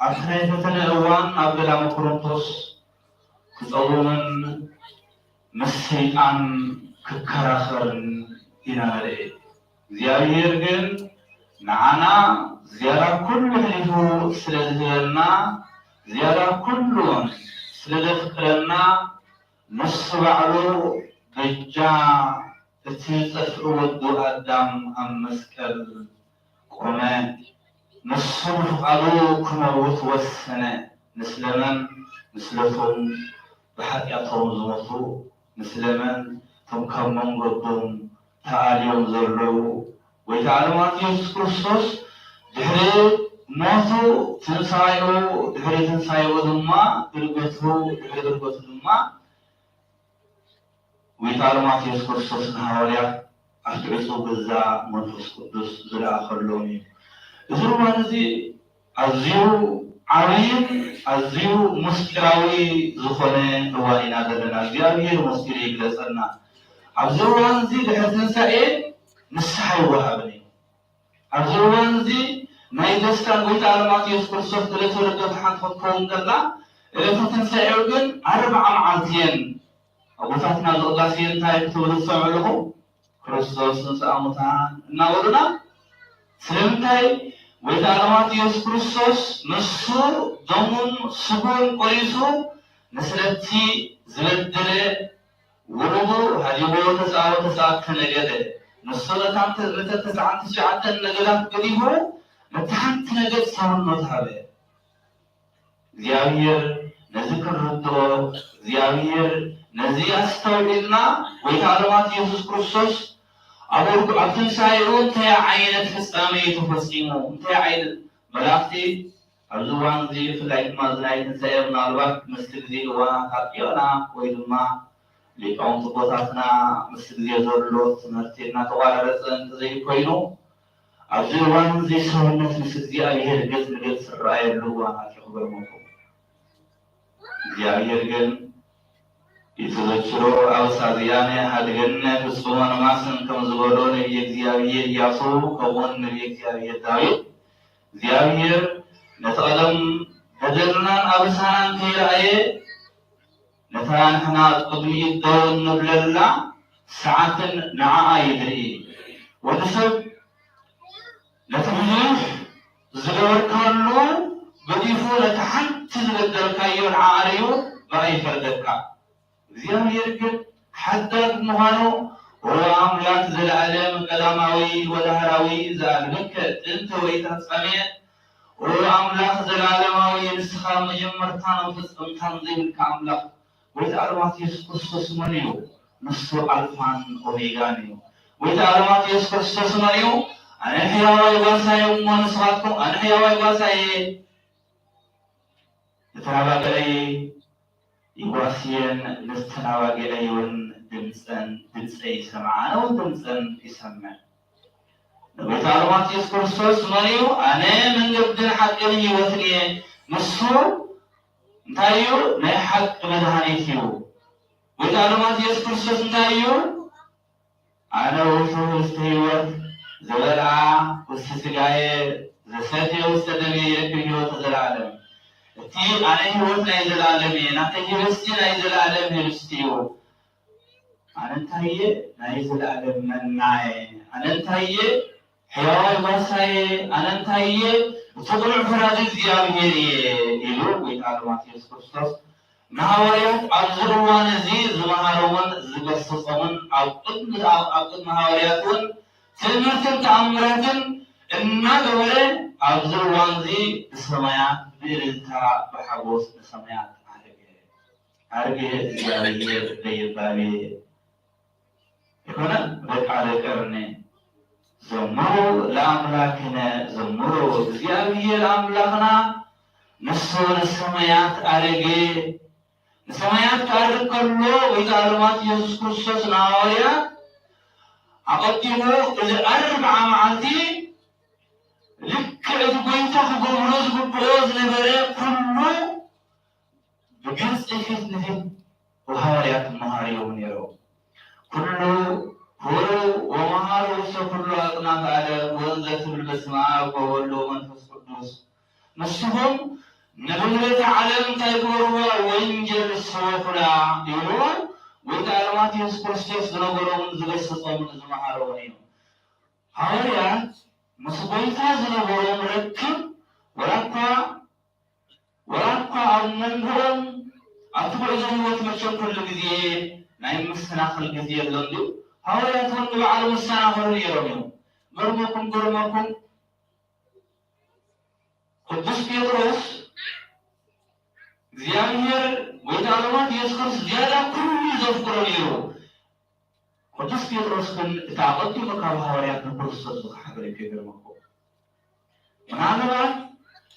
ኣብቲ ናይ ፈተነ እዋን ኣብ ገዳመ ቆሮንቶስ ክፀውምን ምስ ሰይጣን ክከራኸርን ኢና ንርኢ። እግዚአብሔር ግን ንዓና ዝያዳ ኩሉ ሕሊፉ ስለ ዝህበና ዝያዳ ኩሉ ስለ ዘፍቅረና ንሱ ባዕሉ በጃ እቲ ዝጠፍእ ወዱ ኣዳም ኣብ መስቀል ቆመ። ንሱ ብፍቃዱ ክመውት ወሰነ። ምስለመን ምስለቶም ብሓጢኣቶም ዝሞቱ ምስለመን ቶም ካብ መንገዶም ተኣልዮም ዘለዉ ወይታ ኣለማት ኢየሱስ ክርስቶስ ድሕሪ ሞቱ ትንሳኤኡ ድሕሪ ትንሳኤኡ ድማ ድርገቱ ድሕሪ ድርገቱ ድማ ወይታ ኣለማት ኢየሱስ ክርስቶስ ንሃዋርያት ኣፍልዑ ገዛ መንፈስ ቅዱስ ዝለኣኸሎም እዩ። እዚ እዋን እዚ ኣዝዩ ዓብይን ኣዝዩ ምስጢራዊ ዝኾነ እዋን ኢና ዘለና። እግዚአብሔር ምስጢር ይግለፀልና። ኣብዚ እዋን እዚ ድሕሪ ትንሳኤ ንስሓ ይወሃብን እዩ። ኣብዚ እዋን እዚ ናይ ደስታን ጎይታ ኣለማት ኢየሱስ ክርስቶስ ዕለተ ልደቱ ሓንቲ ክትከውን ከላ ዕለተ ትንሳኤኡ ግን 40 መዓልቲ እየን። ኣቦታትና ዝቅዳሴ እንታይ ክትብሉ ትሰምዑ ኣለኹም? ክርስቶስ ንስአ ሙታን እናበሉና ስለምንታይ ወይታ ኣለማት ኢየሱስ ክርስቶስ ንሱ ደሙን ስጉን ቆሪሱ ንስለቲ ዝበደለ ወለዱ ሃዲቦ ተሰዓተ ነገደ ንሱ ተስዓተ ነገዳት ገዲፉ ነቲ ሓንቲ ነገድ ሰውነት ሃበ። እግዚአብሔር ነዚ ክንርድኦ እግዚአብሔር ነዚ ኣስተውዒልና ወይታ ኣለማት ኢየሱስ ክርስቶስ ኣብ ትንሳኤኡ እንታይ ዓይነት ፍጻሜ ተፈፂሙ እንታይ ዓይነት መላእክቲ ኣብዚ እዋን እዚ ብፍላይ ድማ እዚ ናይ ትንሳኤ ምናልባት ምስቲ ግዜ እዋናት ኣጥዮና ወይ ድማ ሊቃውንቲ ቦታትና ምስቲ ግዜ ዘሎ ትምህርቲ እናተቋረፀ እንተዘይኮይኑ ኣብዚ እዋን እዚ ሰውነት ምስ እግዚአብሔር ገጽ ንገጽ ዝረኣየሉ እዋናት ይኽበርመኩም። እግዚአብሔር ግን ይትዘክሮ አውሳዚያነ ሀድገነ ፍጹመ ነማስን ከምዝበሎ ነቢየ እግዚአብሔር ኢያሱ ከምኡውን ነቢየ እግዚአብሔር ዳዊት እግዚአብሔር ነቲ ቀደም በደልናን አብሳናን ከይረአየ ነታ ንሕና ቅድሚኡ ደው እንብለላ ሰዓትን ንዓኣ ይድርኢ። ወዲ ሰብ ነቲ ብዙሕ ዝገበርካሉ ገዲፉ ነቲ ሓንቲ ዝበደልካዮ ንዓኣ እዩ ኣይፈርደካ። እግዚአብሔር ግን ሓዳግ ምዃኑ ወአምላክ ዘለዓለም ቀዳማዊ ወዳህራዊ ዘአልበከ ጥንተ ወይታ ፍጻሜ ወአምላክ ዘላለማዊ ንስኻ መጀመርታን ፍጽምታን ዘይብልካ አምላክ ወይታ ኣለማት ኢየሱስ ክርስቶስ መን እዩ? ንሱ ኣልፋን ኦሜጋን እዩ። ወይታ ኣለማት ኢየሱስ ክርስቶስ መን እዩ? ኣነ ሕያዋይ ጓሳየ እሞ ንስኻትኩም ኣነ ሕያዋይ ጓሳየ ዝተናባገለይ ይጓስየን ንዝተናባገለይውን ድምፀይ ይሰምዓ ነው ድምፀን ይሰምዕ። ወይታ ኣለማት ኢየሱስ ክርስቶስ መን እዩ? ኣነ መንገድን ሓቅን ህይወትን እየ። ንሱ እንታይ እዩ? ናይ ሓቂ መድሃኒት እዩ። ወይታ ኣለማት ኢየሱስ ክርስቶስ እንታይ እዩ? ኣነ ውእቱ ውስተ ህይወት ዝበልዓ ውስተ ስጋየ ዘሰትየ ውስተ ደምየ ይረክብ ህይወተ ዘለዓለም። እቲ ኣነ ህይወት ናይ ዘለዓለም እየ ናተይ ህብስቲ ናይ ዘለዓለም ህብስቲ እዩ። ኣነ እንታይ እየ? ናይ ዘለዓለም መና እየ። ኣነ እንታይ እየ? ሕያዋይ ጓሳየ። ኣነ እንታይ እየ? እትቁልዕ ፍራድ እግዚአብሔር እየ ኢሉ ወይታ ኣለማት ኢየሱስ ክርስቶስ ንሃዋርያት ኣብዚ እዋን እዚ ዝመሃሮምን ዝገሰፆምን ኣብ ቅድሚ ሃዋርያት እውን ትምህርትን ተኣምራትን እናገበረ ኣብዚ እዋን እዚ ብሰማያት ብእልልታ ብሓጎስ ንሰማያት ኣርገ እግዚአብሔር ዘይባቤ ይኮነ በቃ ደቀርነ ዘምሩ ለአምላክነ ዘምሩ እግዚአብሔር አምላክና ንሱ ንሰማያት አረገ። ንሰማያት ካርግ ከሎ ወይታ ኣለማት ኢየሱስ ክርስቶስ ንሃዋርያት ኣቀዲሙ እዚ 40 መዓልቲ ልክዕ እቲ ጎይታ ክገብሮ ዝግብኦ ዝነበረ ኩሉ بجلس إيش نهم وهاريات مهاريهم يرو كله هو ومهارو سكله أقناع على وانزة البسماء وقولوا من فسقدوس نصهم نبغى تعلم تقولوا وينجر السوافلا يقولون وتعلمات يسكرستيس نقولون زبستهم من زمهارونيهم هاريات مسبويتا زنقولون ركب وراقا المنبرم أتبع زنوات مشان كل جزية نايم مستناخل جزية لندو هؤلاء تنبع على مستناخل يوميهم برمكم قدس بيطرس زيانير ويتعلمات يسكرس زيادة كل يذكر اليوم قدس بيطرس كن تعقدت مكان هؤلاء نقرص حقري في برمكم ونعلم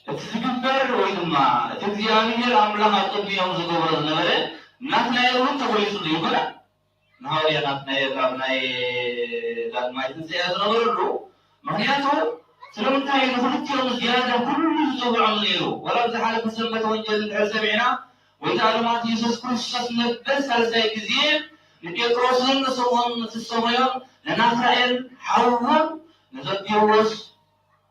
تذكر ويدما تزيانير أملا هاتم يوم زغور النبلة نحن يوم تقولي سليمنا نهاري نحن لما يتنسي أزرورلو مهنياتو سلمتها ينفلت يوم زيادة كل زغور عمليرو ولا بزحالة بسمة وانجل الحسابينا ويتعلمات يسوس كريستوس نبس على سايك زين لبيتروسن نسوهم تسوهم لنافرائل حوهم نزبيوس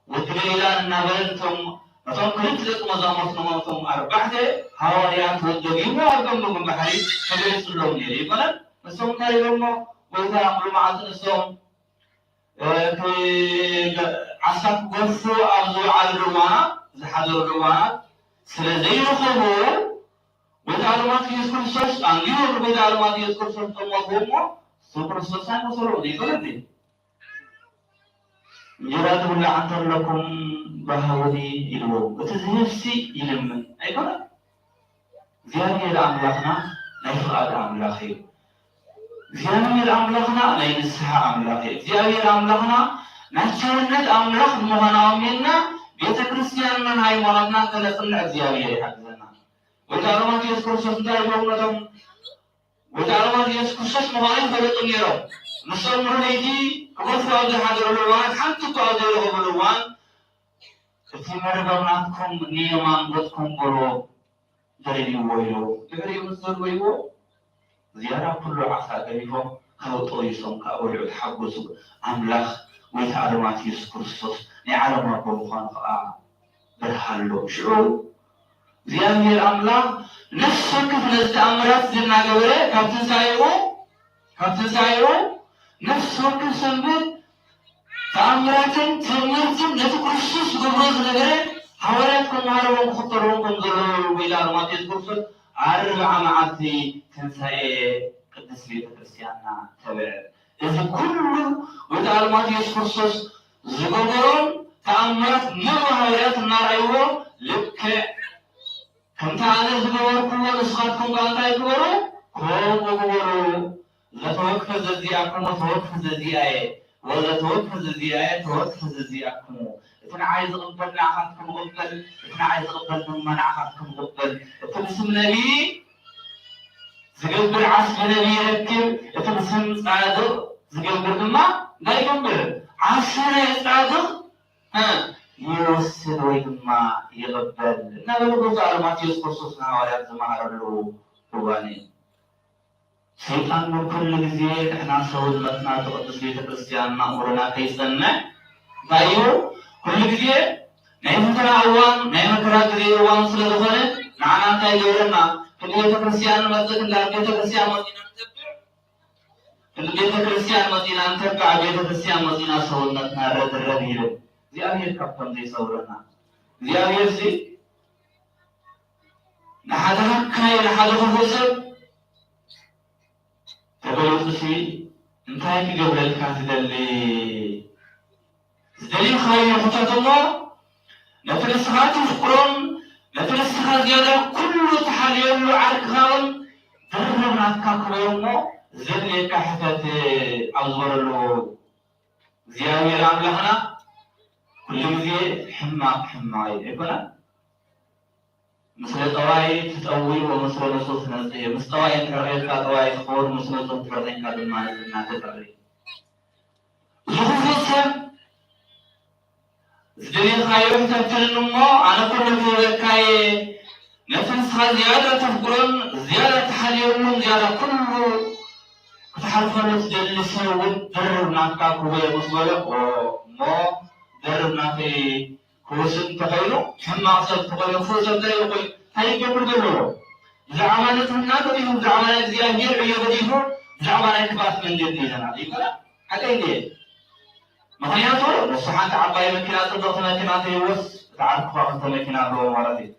وتليلان نابلنتم مثلا كنت لكم مزامرتم أربعة هوايات والدقيم وأرقم لكم بحري فبيس اللون يلي فلن نسوم تاري لهم وإذا عملوا معاذ نسوم في عساك قفو أبزو على الروانا زحادر الروانا سلزي رخبو وتعلمات يذكر سوس أنجيو وتعلمات يذكر سوس تموهمو سوكر سوسان وصلوني فلن جرات ولا عنتر لكم بهودي إلو وتزهفسي يلمن أيضا زيادة الأملاخنا نفقد أملاخي زيادة الأملاخنا نينسها أملاخي زيادة الأملاخنا نحشرنت أملاخ مهنا منا بيت كريستيان من هاي مرضنا كنسل زيادة حقنا وتعلمات يذكر سنتار يومنا وتعلمات يذكر سنتار مهارين فلتن يرو نصر مرنيتي كفر هذا حاضر الوان حتى تعذره الوان تمر بناتكم نيمان بتكم برو دري ويلو دري مصر ويلو زيارة كل عصا قريبهم كهو طويسهم كأولي الحبوس أملاخ ويتعلمات يسكرسوس نعلم أبو خان فقع برحلو شعو زيادة الأملاخ نفس كيف نستأمرات زينا قبله كابتن سايرو نفس وكل سنبت تأمراتن تمرتن نتكرسوس قبروز نغير حوالاتكم عربهم خطرونكم ضروروا بإلى رمات يذكرسوس 4 معاتي تنسائي قدس بيت كريستيانا تبع إذا كله وتعلمات يذكرسوس زقبرون تأمرات مروا حوالات النار أيوه لك كم تعالى زقبر كله نسخاتكم قالتا يكبروا كوم وقبروا لا توقف زياكم وتوقف زياي ولا توقف زياي توقف زياكم إذا عايز قبل نعختكم قبل إذا عايز قبل من نعختكم قبل تبسم نبي زقبل عصف نبي ركب تبسم صادق زقبل ما لا يقبل عصف صادق يوصل ويما يقبل نقول على يذكر ولا زمهر له رواني سيطان من كل جزية احنا نسوي لتنا تقدس بيت كريستيان نأمرنا كيسنا بايو كل جزية نايم ترى أوان نايم ترى جزية أوان سلطة نعنا تايلورنا كل بيت كريستيان مسجد لا بيت كريستيان مدينة كل بيت كريستيان مدينة تبع بيت كريستيان مدينة سوي لتنا رد الربيع زي أمير كابتن زي سورنا زي أمير زي نحدها كاي نحدها فوسر تقول تسي انتهي قبل الكاتب اللي زدلين خايم خطط الله نتلسخات فقرون نتلسخات زيادة كل تحاليهم عارك خاون درهم ناتكاكو يومو زدلي كحفة أزور له زيادة العملهنا كل زي حماي يقولنا مثل طواي تتقوي ومثل نصوص نزيه مستوى انترنت كطواي تقول مثل نصوص انترنت كدما نزلنا تقري زخوفة زدين خايف تبتل النمو أنا كل في وكاي نفسها زيادة تفكرون زيادة تحليلهم زيادة كله تحرفون تدلسوا والدرب ناكاك هو يمصبلك وما درب ناكي كوسن تخيلو حما عصب تخيلو فوسن لا يقول هاي قبل دلو زعمانة الناس بيهم زعمانة زيادة عيوب بيهم زعمانة كباس من جديد أنا أقول حتى إيه مخياتو نصحان تعباي مكينات الضغط مكينات يوس تعرف خاصة مكينات هو مرضي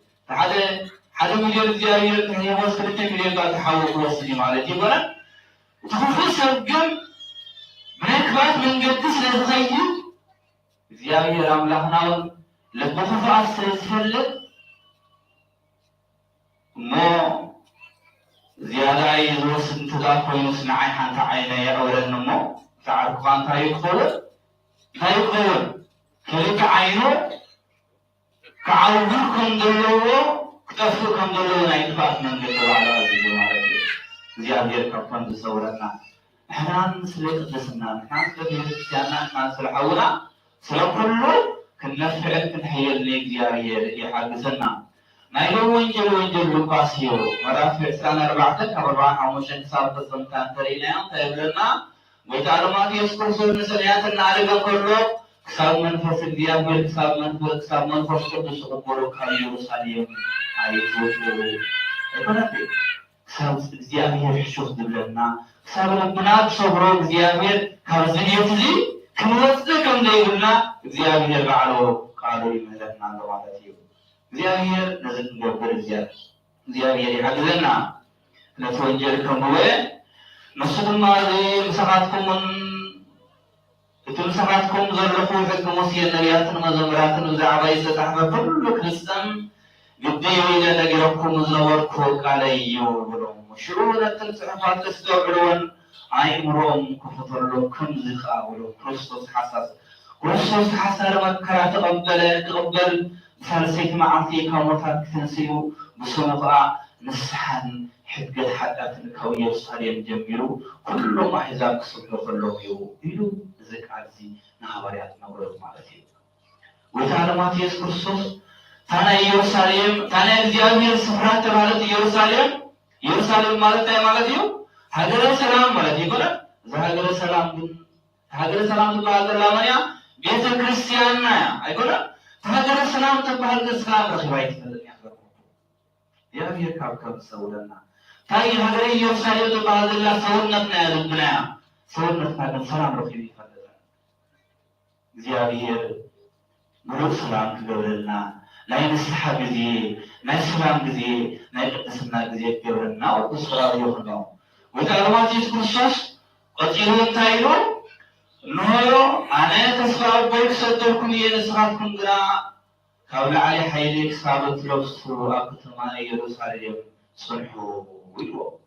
حدا مليون زيادة هي وصل 2 مليون بعد تحول وصل مالتي ولا تخوف سبقم منك بعد من قدس لتغير زيادة رملهنا لبخوف عصر يتفلت مو زيادة يزوس انتظار كوينوس معي حانت عيني أولا نمو تعرف قان تايق خول كلك عينو كعوضكم دلوه كتفكم دلوه نايتفات من قدر على عزيزي مالتي زيادة يركبون بصورنا احنا نسلق قدسنا احنا نسلق يركسيانا احنا نسلق حولا سلق كله كنا فعل كنحيل ليك زيادة يحاقسنا نايلو وينجل لوكاسيو مرافع سنة 4 حساب بسمتان ترينا تيبلنا ويتعلمات يسكرسون نسليات النارقة كله كساب منفس الديابير كساب منفس قدس قبولو كالي يروساليم عيفوت اقولك كساب الديابير حشوخ دبلنا كساب ربنا بصبرو الديابير كارزنيوت زي كنوصد كم ديبلنا الديابير بعلو قالوا يمهلنا لوالتيو الديابير نزل نقبر الديابير يحقلنا نتوجلكم هو نصد الماضي مساقاتكم مساقاتكم ظرفوا حكم وصي النبيات ومزمرات وزعباي ستحبا كل كريستان يبديو إلى نقربكم وزنوركم عليو بلوم وشعورنا التنسحفات تستوعلون عيمرهم كفتر لكم زخاولو كريستوس حساس مكرا تقبل ثالثيت معطي كومتات تنسيو بسنطع نسحن حقت حقات الكوية وصارين جميلو كلهم أحزاب كسبلو كلهم يلو ذكر زي نهاريات نورد مالتي وتعلمات يسوع كريستوس تانا يروساليم تانا زيادة سفرات مالت يروساليم مالتيو هاجر السلام مالتي كنا هاجر السلام بعد اللامانيا بيت الكريستيان أيقونا هاجر السلام تبع الإسلام رخيبايت يا بير كاب سولنا تاي هاجر يروساليم بعد الله سولنا ربنا سولنا سلام رخيبي فدنا زيادة ملوك سلام تقولنا لا ينسحب زي لا سلام زي لا يقدسنا زي تقولنا وقصرا يخنو وتعلمات يسكن الشاش قتيلون تايلو نهارو أنا تسرع بيك صدركم ينسحبكم درا قبل علي حيلك صابت لبسو أكتما يروساليم صلحو ويلو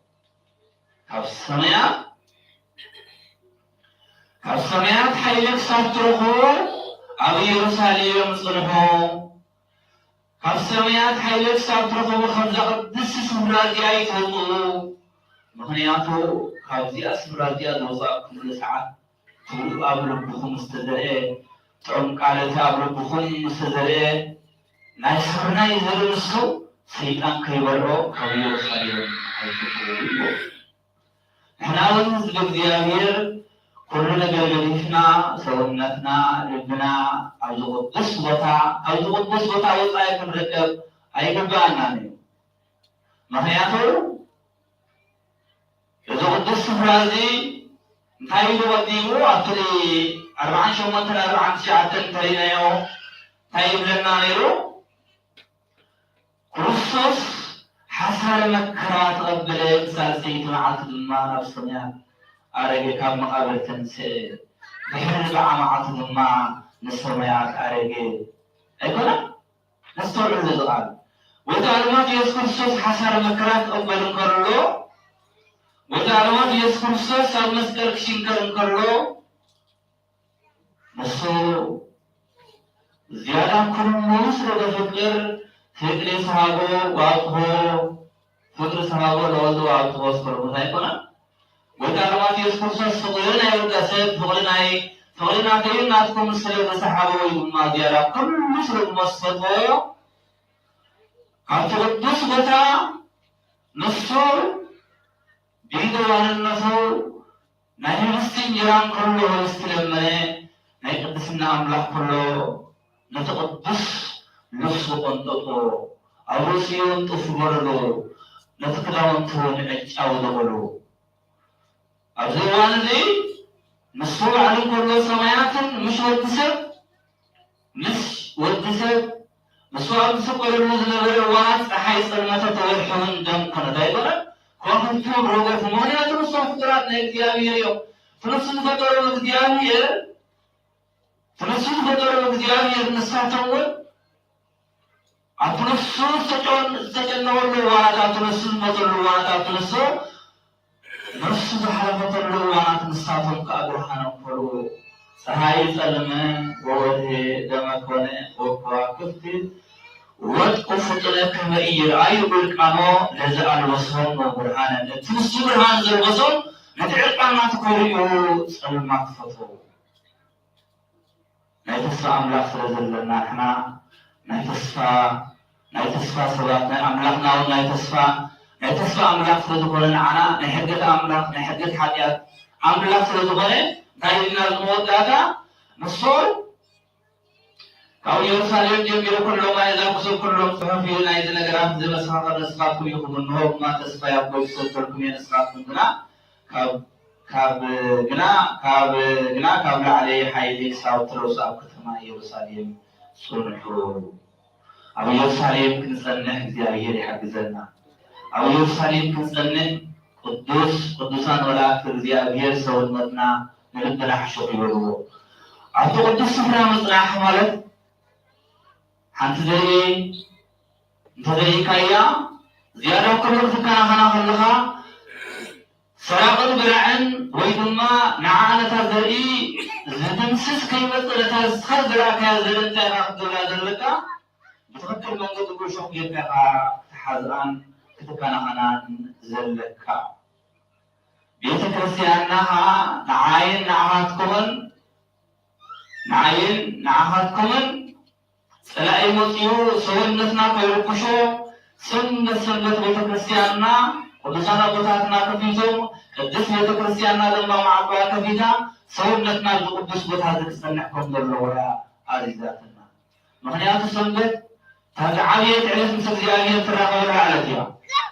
كالسميات حيلك صابترخو أبي يروساليم صلحو كالسميات حيلك صابترخو خمزة قدس سمرازي أيتهو مخنياتو كابزي أسمرازي أدوزا كل ساعة تقول أبلبكم مستدرئ تعم قالت أبلبكم مستدرئ نايسرنا يزر نسو سيطان كيبرو أبي يروساليم أيتهو إحنا ونزل بزيابير كل ነገር ገሊፍና ሰውነትና ልብና አብዚ ቅዱስ ቦታ ወፃኢ ክንርከብ ኣይግባአናን እዩ ምክንያቱ እዚ ቅዱስ ስፍራ እዚ እንታይ ኢሉ ቀዲሙ ኣብቲ 48-49 እንተሪእናዮ እንታይ ይብለና ነይሩ ክርስቶስ ሓሳረ መከራ ተቐበለ ሳልሰይቲ መዓልቲ ድማ ናብ ሰማያት أرجع كم مقابل تنسى بحرج بعمات ما نسميات أرجع أيقونا نستوعب الزغال وتعلمات يذكر الصوت حسر مكرات أقبل كرلو وتعلمات يذكر الصوت سب مسكر كشينكر كرلو نسو زيادة كل موسر فكر صحابه وعطه فكر صحابه لوالده وعطه وصفره أيقونا وتعلمات يذكر الصوت فقلنا يرقصت فقلنا كريم ناتكم السلام صحابه ويما ديارا كل مسلم مصفته ካብቲ ቅዱስ ቦታ ንሱ ቢንገባንነቱ ናይ ህብስቲ እንጀራን ከሎ ህብስቲ ለመነ ናይ ቅድስና ኣምላኽ ከሎ ነቲ ቅዱስ ልብሱ ቆንጠጦ ኣብ ርእሲኡ እንጥፍ ገበረሉ ነቲ ክዳውንቱ ንዕጫው ዘበሉ ኣብዚ እዋን እዚ ንሱ ባዕሉ ከሎ ሰማያትን ምስ ወዲሰብ ንሱ ኣብ ዝሰቀለሉ ዝነበረ እዋናት ፀሓይ ፀልመተ ተወርሑን ደም ኮነታ ይበለን ከዋክብቱ ረገፉ ምክንያቱ ንሶም ፍጡራት ናይ እግዚኣብሔር እዮም ትንሱ ዝፈጠረሉ እግዚኣብሔር ንሳቶም እውን ኣብቲ ንሱ ዝተጨነበሉ እዋናት ኣብቲ ንሱ ዝመፀሉ እዋናት ኣብቲ ንሱ ዝሓለፈተሉ እዋናት ንሳቶም ከዓ ብርሃኖም ፈልዉ ፀሓይ ፀልመ ወወርሒ ደመ ኮነ ወከዋክብቲ ወድቁ ፍጡነ ከመ ኢይርአዩ ዕርቃኖ ለዘአልበሶም ብርሃነ እቲ ንሱ ብርሃን ዘልበሶም ነቲ ዕርቃናት ክሪኡ ፀልማት ፈትዉ ናይ ተስፋ ኣምላኽ ስለ ዘለና ንሕና ናይ ተስፋ ሰባት ናይ ኣምላኽና እውን ናይ ተስፋ ኣምላኽ ስለ ዝኾነ ንዓና ናይ ሕርገት ኣምላኽ ናይ ሕርገት ሓጢኣት ኣምላኽ ስለ ዝኾነ እንታይ ኢልና ዝመወዳእታ ንሱ ካብ ኢየሩሳሌም ጀሚሩ ኩሎም ኣሕዛብ ክሱብ ኩሎም ፅሑፍ እዩ ናይዚ ነገራት ዝመሰኻኸር ንስኻትኩም ኢኹም እንሆ ድማ ተስፋ ኣብ ጎይ ዝሰልተልኩም እየ ንስኻትኩም ግና ካብ ላዕሊ ሓይሊ ክሳብ ትለብሱ ኣብ ከተማ ኢየሩሳሌም ጽንሑ ኣብ ኢየሩሳሌም ክንጸንሕ እግዚኣብሔር ይሓግዘና ኣብ ኢየሩሳሌም ክንጸንሕ ቅዱሳን መላእክቲ እግዚኣብሔር ሰውነትና ንልብና ሕሹቕ ይበልዎ ኣብቲ ቅዱስ ስፍራ ምጽናሕ ማለት ሓንቲ ዘርኢ እንተዘይካያ ዝያዳ ክብር ትከናኸና ከለኻ ሰራቕን ብልዕን ወይ ድማ ንዓ ነታ ዘርኢ ዝድምስስ ከይመፅእ ነታ ዝስኻ ዝራእካያ ዘርኢ እንታይ ኢኻ ክትገብራ ዘለካ ብትኽክል መንገዲ ጉሹቕ ጌርካ ኢኻ ክትሓዝኣን ክትከናኸናን ዘለካ ቤተ ክርስቲያንና ከዓ ንዓይን ንዓኻትኩምን ፀላኢ መፂኡ ሰውነትና ከይርኩሾ ሰንበት ቤተ ክርስቲያንና ቅዱሳን ኣቦታትና ከፊቶም ቅድስት ቤተ ክርስቲያንና ድማ ማዕበያ ከፊታ ሰውነትና ብቅዱስ ቦታ ዝክፀንሕ ከም ዘለዎ ኣዚዛትና ምክንያቱ ሰንበት ታዚ ዓብየት ዕለት ምስ እግዚኣብሔር ትራኸበሉ ዓለት እያ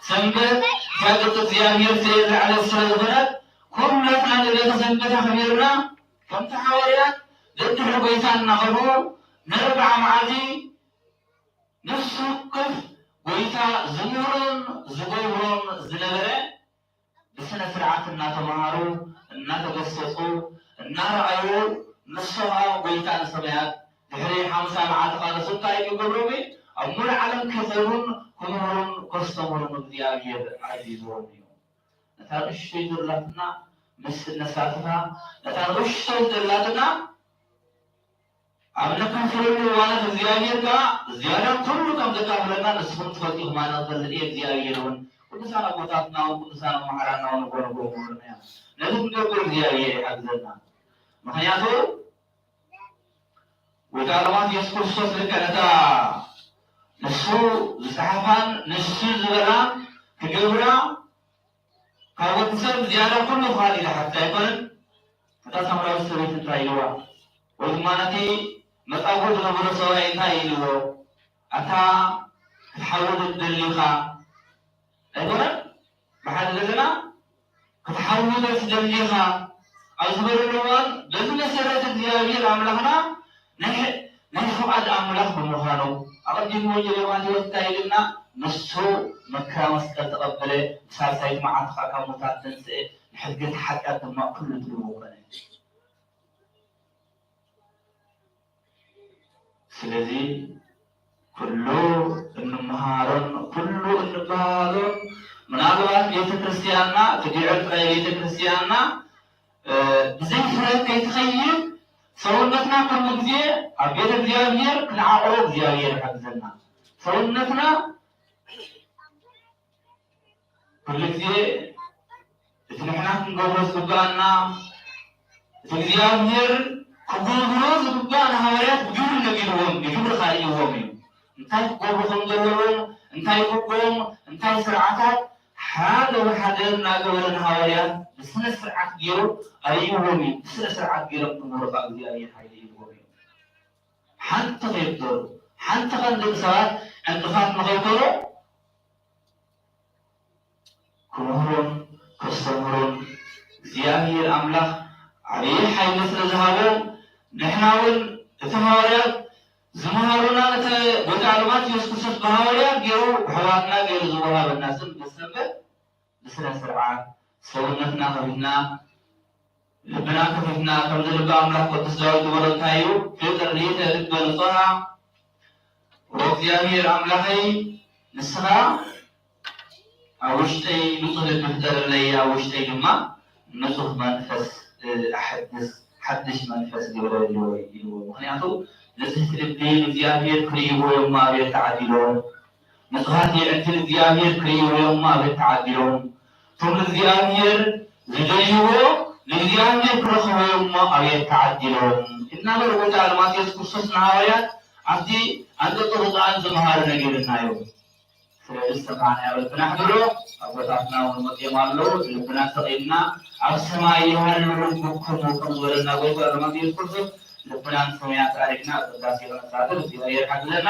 ሰንበት ታቅፅ እግዚኣብሔር ስለዚ ዓለት ስለዝኾነት ኩለትና ንዕለተ ሰንበት ኣኽቢርና ከምቲ ሓዋርያት ደድሕሪ ጎይታ እናኸዱ ንርብዓ መዓልቲ ነፍሲ ወከፍ ጎይታ ዝምህሮን ዝገብሮን ዝነበረ ብስነ ስርዓት እናተምሃሩ እናተገሰፁ እናረኣዩ ንሶም ጎይታ ንሰማያት ድሕሪ 50 መዓልቲ ቃለሱ እንታይ ይገብሮም ኣብ ሙሉእ ዓለም ከይኸዱን ክምህሩን ከስተምሩን እግዚኣብሔር ዓዚዝዎም እዩ ነታ ንእሽተይ ዘላትና ምስ ነሳትፋ ነታ ንእሽተይ ዘላትና ኣብ ነካፍለሉ እዋናት እግዚኣብሔር ከዓ ዝያዳ ኩሉ ከም ዘካፍለና ንስኹም ትፈልጢኹም ኣነ ክፈልጥ እየ እግዚኣብሔር እውን ቅዱሳን ኣቦታትና እውን ቅዱሳን ኣመሃራና እውን ጎንጎምሩና እያ ነዚ ክንገብር እግዚኣብሔር ይሓግዘና ምክንያቱ ወይታ ኣለማት ኢየሱስ ክርስቶስ ልክዕ ነታ ንሱ ዝፀሓፋን ንሱ ዝበላን ክገብራ ካብ ወዲ ሰብ ዝያዳ ኩሉ ክኻል ኢላ ሓታ ኣይኮነን እታ ሳምራዊት ሰበይቲ እንታይ ኢልዋ ወይ ድማ ነቲ መጻጉዕ ዝነበሮ ሰብኣይ እንታይ ኢልዎ ኣታ ክትሓውድ ትደሊኻ ኣይኮነን ብሓደ ገለና ክትሓውድ ትደሊኻ ኣብ ዝበለሉ እዋን በዚ መሰረት እግዚኣብሔር ኣምላኽና ናይ ፍቓድ ኣምላኽ ብምዃኑ ኣቐዲሙ ወንጌል ማቴዎስ እንታይ ኢልና ንሱ መከራ መስቀል ተቐበለ ብሳልሳይት መዓልቲ ከዓ ካብ ሞታት ተንስአ ንሕድገት ሓጢኣት ድማ ኩሉ ትልዎ ኮነ ስለዚ ኩሉ እንመሃሮን ምናልባት ቤተ ክርስቲያንና ትግዕት ቤተ ክርስቲያንና ብዘይ ፍረ ከይትኸይድ ሰውነትና ኩሉ ግዜ ኣብ ቤተ እግዚኣብሔር ክንዓቅሮ እግዚኣብሔር ይሓግዘና ሰውነትና ኩሉ ግዜ እቲ ንሕና ክንገብሮ ዝግባአና እቲ እግዚኣብሔር ክገብሮ ዝግባእ ንሃዋርያት ብግብሪ ነጊርዎም ብግብሪ ካልእዎም እዩ እንታይ ክገብሩ ከም ዘለዎም እንታይ ሕጎም እንታይ ስርዓታት ሓደ ወሓደ እናገበረን ሃዋርያት ብስነ ስርዓት ገይሩ ኣይዎም እዩ ብስነ ስርዓት ገይሮም ትምህርቱ እግዚኣብሔር ሓይሊ ይዎም እዩ ሓንቲ ከይብተሩ ሓንቲ ከንደቂ ሰባት ዕንቅፋት ንኸይኮኑ ክመህሮም ከስተምህሮም እግዚኣብሔር ኣምላኽ ዓብዪ ሓይሊ ስለ ዝሃቦም ንሕና እውን እቲ ሃዋርያት ዝመሃሩና ነቲ ጎይታ ማቴዎስ ክርስቶስ ብሃዋርያት ገይሩ ብሕዋትና ገይሩ ዝወሃበና ስም ብሰንበት ብስነ ስርዓት ሰውነትና ከፊትና ልብና ከፊትና ከምዚ ልቢ ኣምላኽ ቅዱስ ዳዊት ዝበሎ እንታይ እዩ ፍጥርኒተ ልበ ንጹሃ ወእግዚአብሔር ኣምላኸይ ንስኻ ኣብ ውሽጠይ ንጹህ ልቢ ፍጠረለይ ኣብ ውሽጠይ ድማ ንጹህ መንፈስ ሓድሽ መንፈስ ግብረልዎ ኢልዎ ምክንያቱ ንጽሕቲ ልቢ እግዚኣብሔር ክርእይዎ እዮም ኣብየት ተዓዲሎም ንጹሃት የዕንቲ እግዚኣብሔር ክርእይዎ እዮም ኣብየት ተዓዲሎም እቶም እግዚኣብሔር ዝደልይዎ ንእግዚኣብሔር ክረኽቦ እዮም ኣብየት ተዓዲሎም እናበለ ጎይታ ማቴዎስ ክርስቶስ ንሃዋርያት ኣብቲ አንቀጽ ሩቃን ዝመሃሩ ነገርና እዮም ስለዚህ ሰማዕና ልብና ሕድሮ ኣቦታትና እውን መፅኦም ኣለዉ ልብና ተቒልና ኣብ ሰማይ ይሃልሉ ብኩሙ ከም ዝበለና ጎይታ ማቴዎስ ክርስቶስ ልብና ንሰማያ ታሪክና ቅዳሴ መሳተፍ እግዚኣብሔር ሓግዘና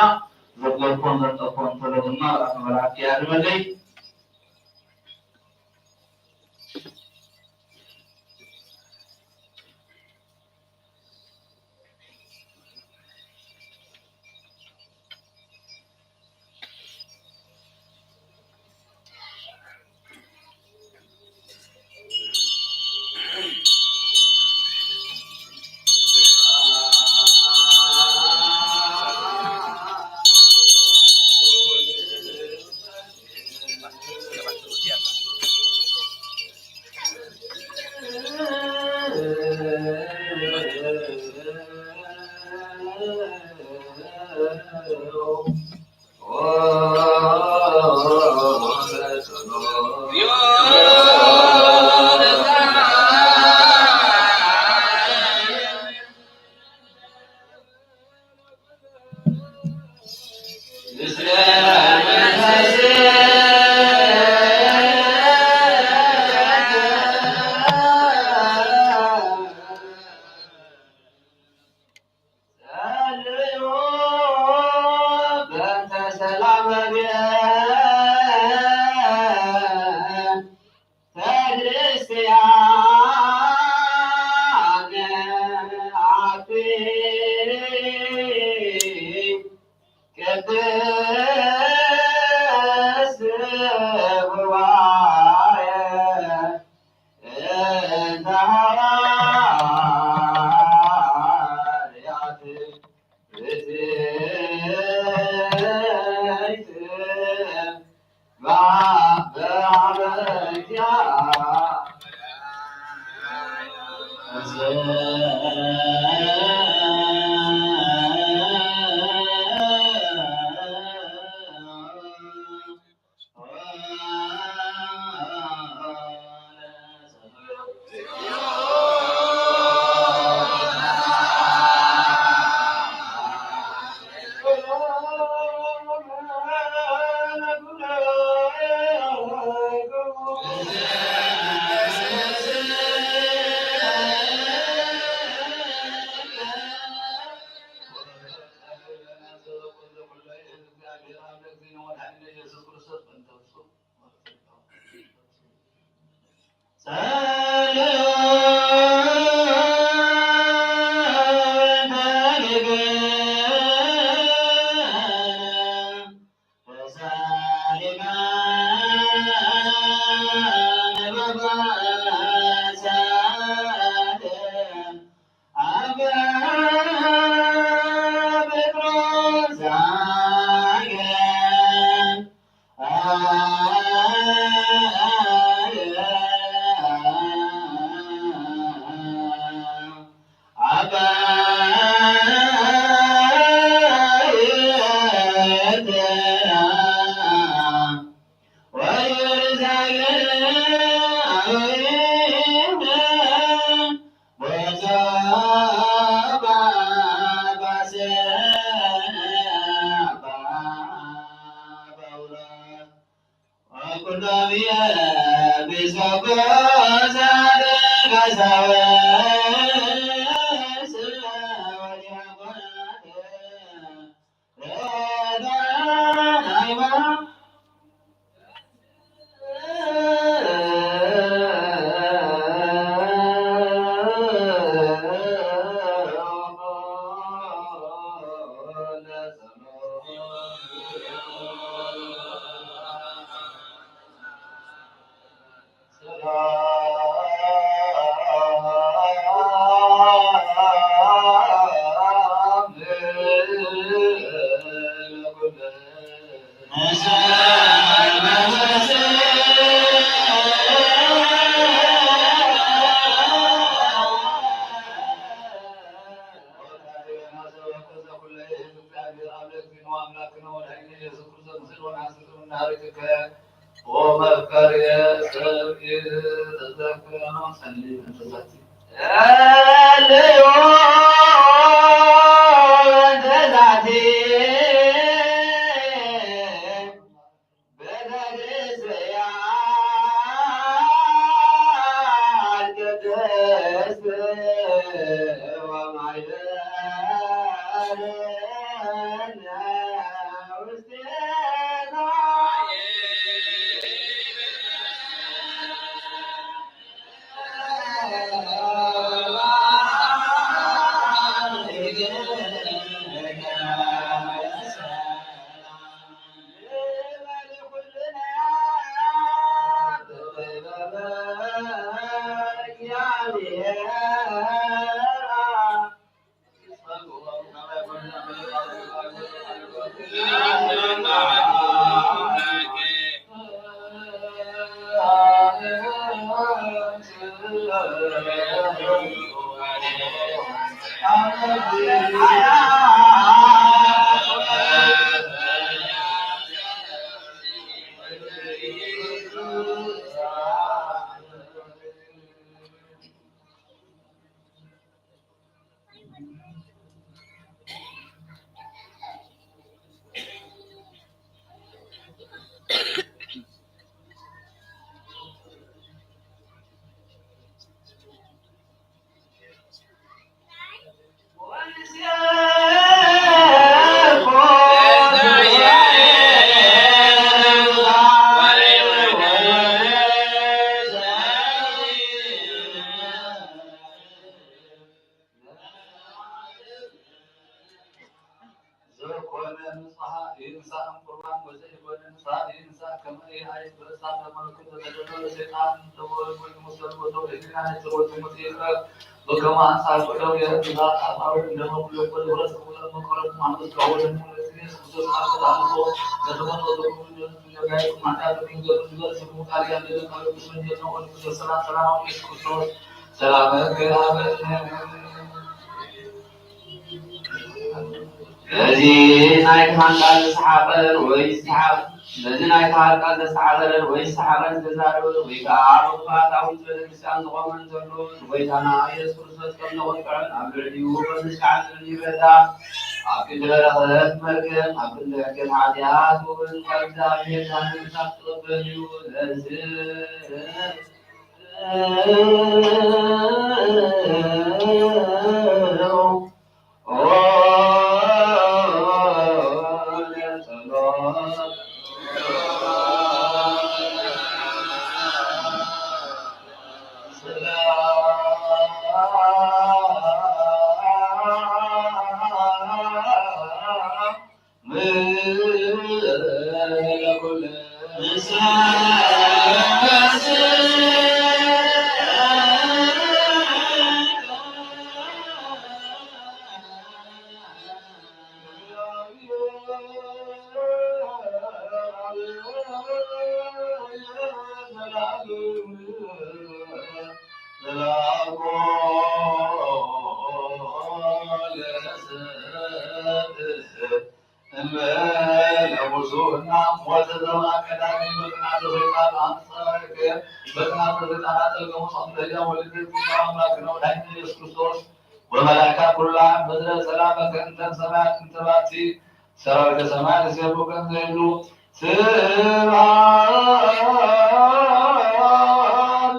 ዘገርኮን ዘጠኮን ተሎ ድማ ራስ መላእክቲ ያድርበለይ الذين يتحقق السحابة ويسحب الذين يتحقق السحابة ويسحب الجزائر ويقعد فاتهم الإنسان ضمن تلون ويتنا يسرس كم وقعن أبرديو فنشعل الجبدا أكيد لغلط مكان أكيد لكن عاديات وبن كذا يجان تطلب اليوم وملائكة كل عام بدل سلامك أنت سمعت أنت باتي سرارك سماء سيبوك أنت يبلو ስብሐት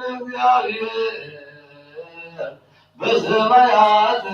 ለእግዚአብሔር በሰማያት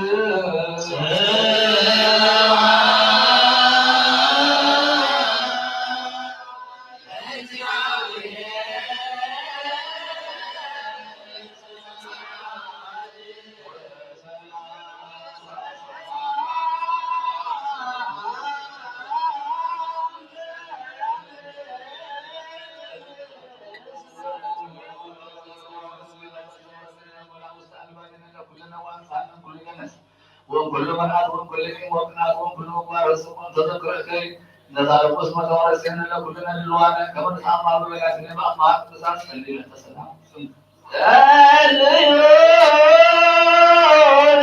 وكل من آتهم كل شيء وقناتهم كل مقبار رسول تذكر الكريم نزال قسمة ورسينا لكلنا للوانا كما نسعى الله لكن ما أخبار تسعى سليم تسلام سليون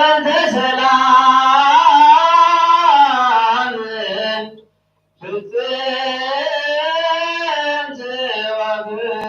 أنت سلام شفت وفكر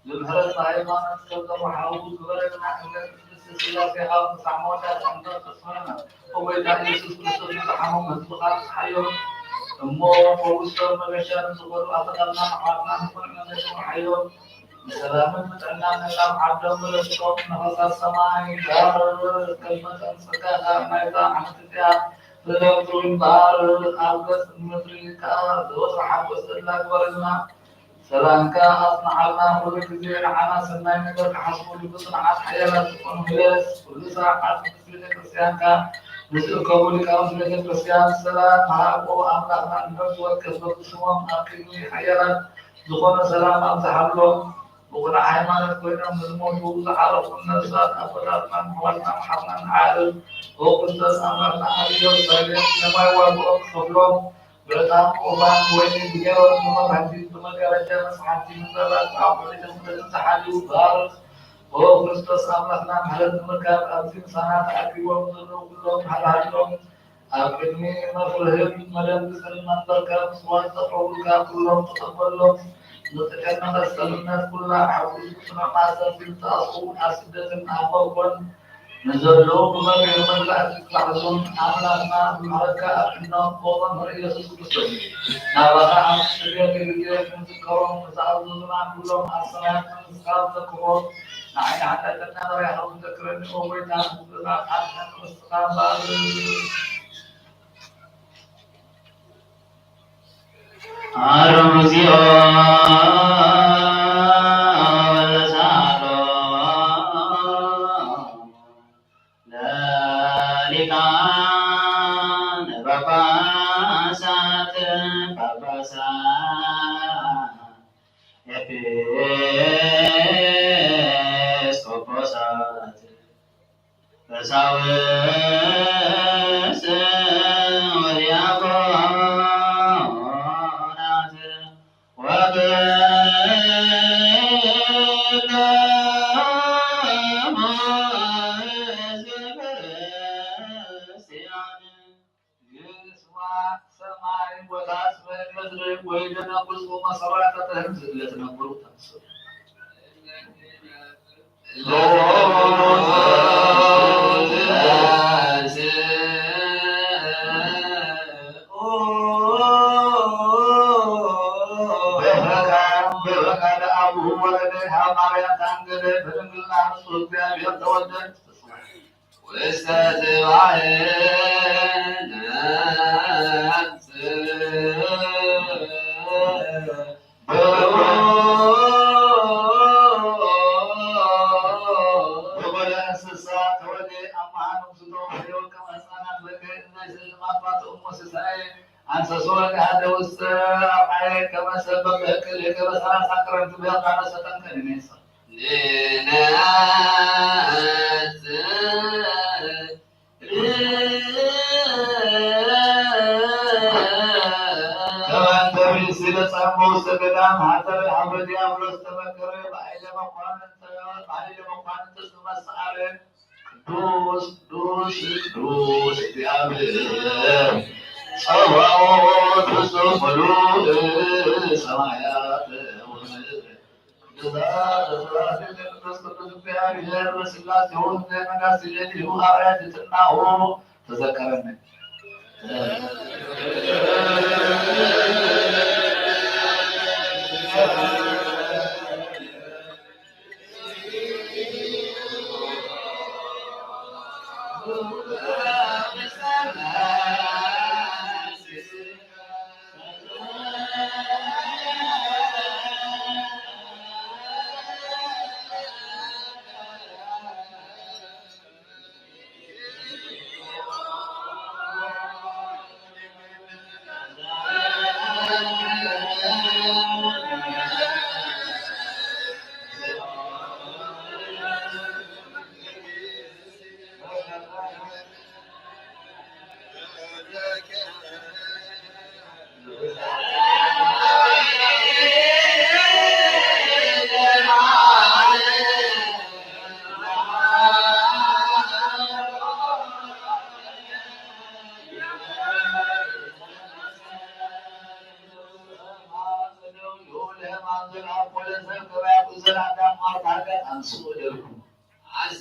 لمهرة هايمانات كذا وحاول غيرنا إن السلسلة فيها مصعمات عند الصنم هو إذا يسوس كريستوس مصعمون مسبوقات حيون أمو ووسط مغشان صغر أتقلنا معنا نكون من حيون سلام متعنا نلام عبد ملسكوت نفس السماء دار كلمة سكاها ميتا عمتها لو تقول بار أبغى مدريكا دوس حبس الله ورنا سلامك أصنعنا كل كثير عنا سنة من حسب بصنعات حياة تكون هلاس كل ساعة تسلك كريستيانك مثل قولك أصلك كريستيان سلام معكم أملانا النفس والكسب سوام أقيمي حياة دخول سلام أمزحلهم وقنا حيمانة كوينا مزمون وزحر وقنا ساد أفضل من حولنا محمد عالم وقنا أمرنا عليه وسلم كما يوالبهم قبلهم bertamu orang wajib dia orang rumah hati rumah kerja hati mendarat apa itu mendarat sahaju bar oh Kristus Allah nam halat mereka azim sangat akibat menurut halal akhirnya mafulhim madam keselimatan berkat suatu produk belum terpenuh نتكلم السنة كلها حول سنة ماسة في التأصول أسدة أبوًا نزلوا بما يوم الأحد لحظون أملنا بمعركة أحنا قوضا مرئي سسكسر نبغى عن الشريعة الرجال من ذكرهم فسألنا كلهم أصلاً من سقاط ذكرهم نحن حتى تنظر يحرم ذكرهم وبينا مبلغ عنهم واستقامة አርምዚዮ ወለሳሎ ለሊቃነ ጳጳሳት ኤጲስቆጶሳት ቀሳውስት ወዲያቆናት ወክልኤሙ ሕዝበ ክርስቲያን ይስማ ሰማይ ወታስ በምድር ወይደና ቁልፎ መሰራት ተህም ዝለት ነበሩ ተንሱ أنسسوك هذا وسعي كما سبب لك بس أنا سكرت بها أنا ستنكر نيسا لناس كمان تبي سيدة سامو سبلام هذا الحمد يا أبرز تمكر بعيد مقام بعيد مقام تسمى سعر دوس دوس دوس يا بلاد صلوات الصلوات سمايات تذكرني ማንዘን አቆለ ዘከባያ ዘራዳ ማርታጋ አንሱ ደርኩ አዘ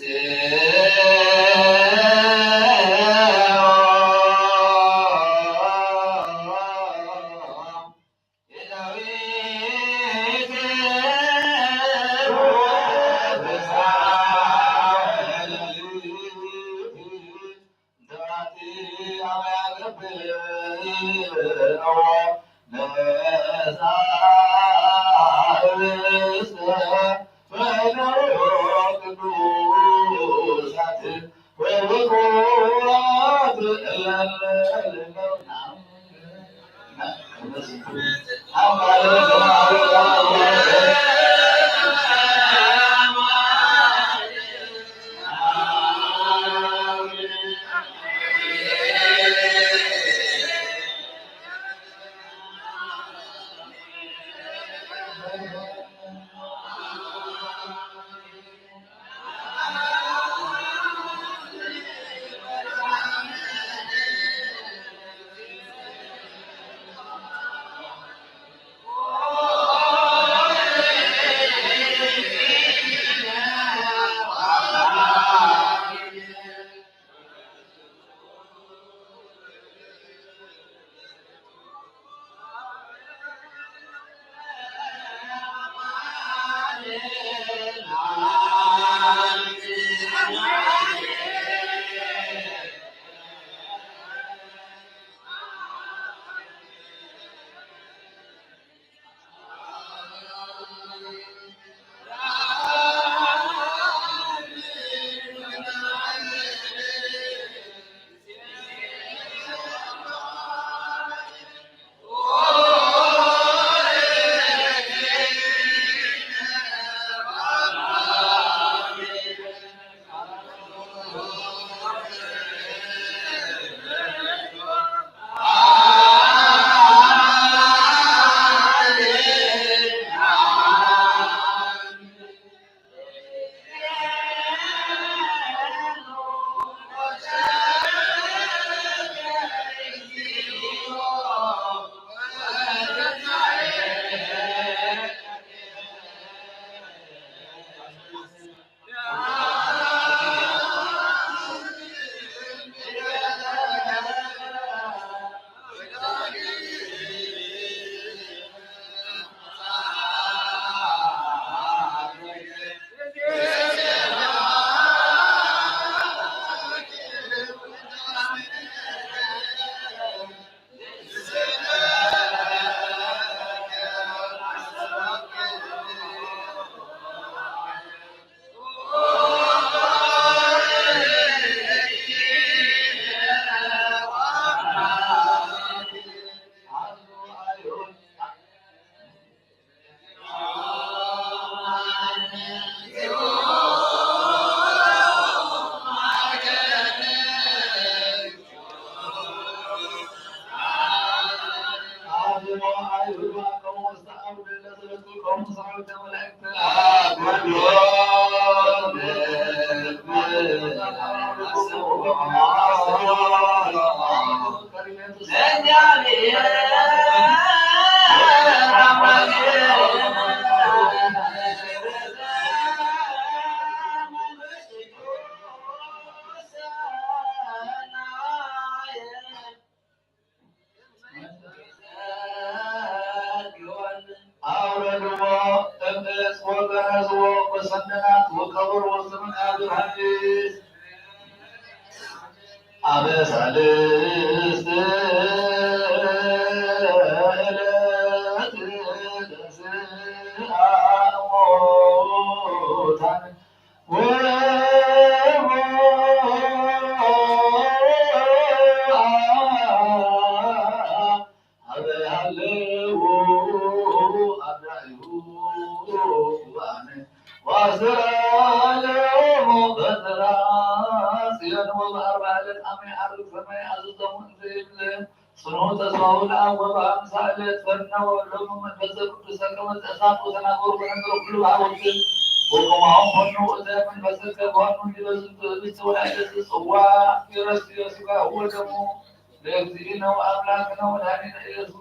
ለእግዚእነ ወአምላክነ ወመድኃኒነ ኢየሱስ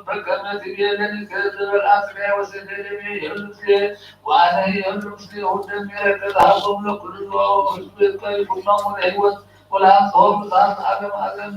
በከመ ትቤለኒ ከዘበልዐ ሥጋየ ወሰተየ ደሜ ይሁን ምስሌ ወአነ ይሁን ምስሌ ወደም ይረከብሃቦም ለኩሉ ሕዝብ ይኩኖሙ ለሕይወት ወለአንጽሖሙ ለዘላለመ ዓለም ዓለም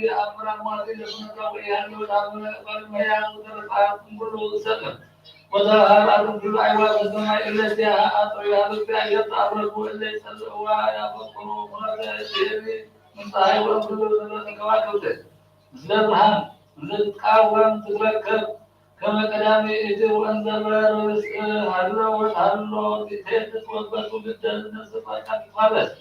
أمرا ما تجسنا ويان وتعمل فالميان وترفع كل سنة وظهر كل أيوة السماء التي أعطيها بها يتعرف إليه سلوا يا فقروا مرة شيري من طاهي وكل كواكب زرهان زتقاوم تذكر كما كلامي إذ وأنزل رزق هلا وهلا تهدت وبس بالجنة صفات خالص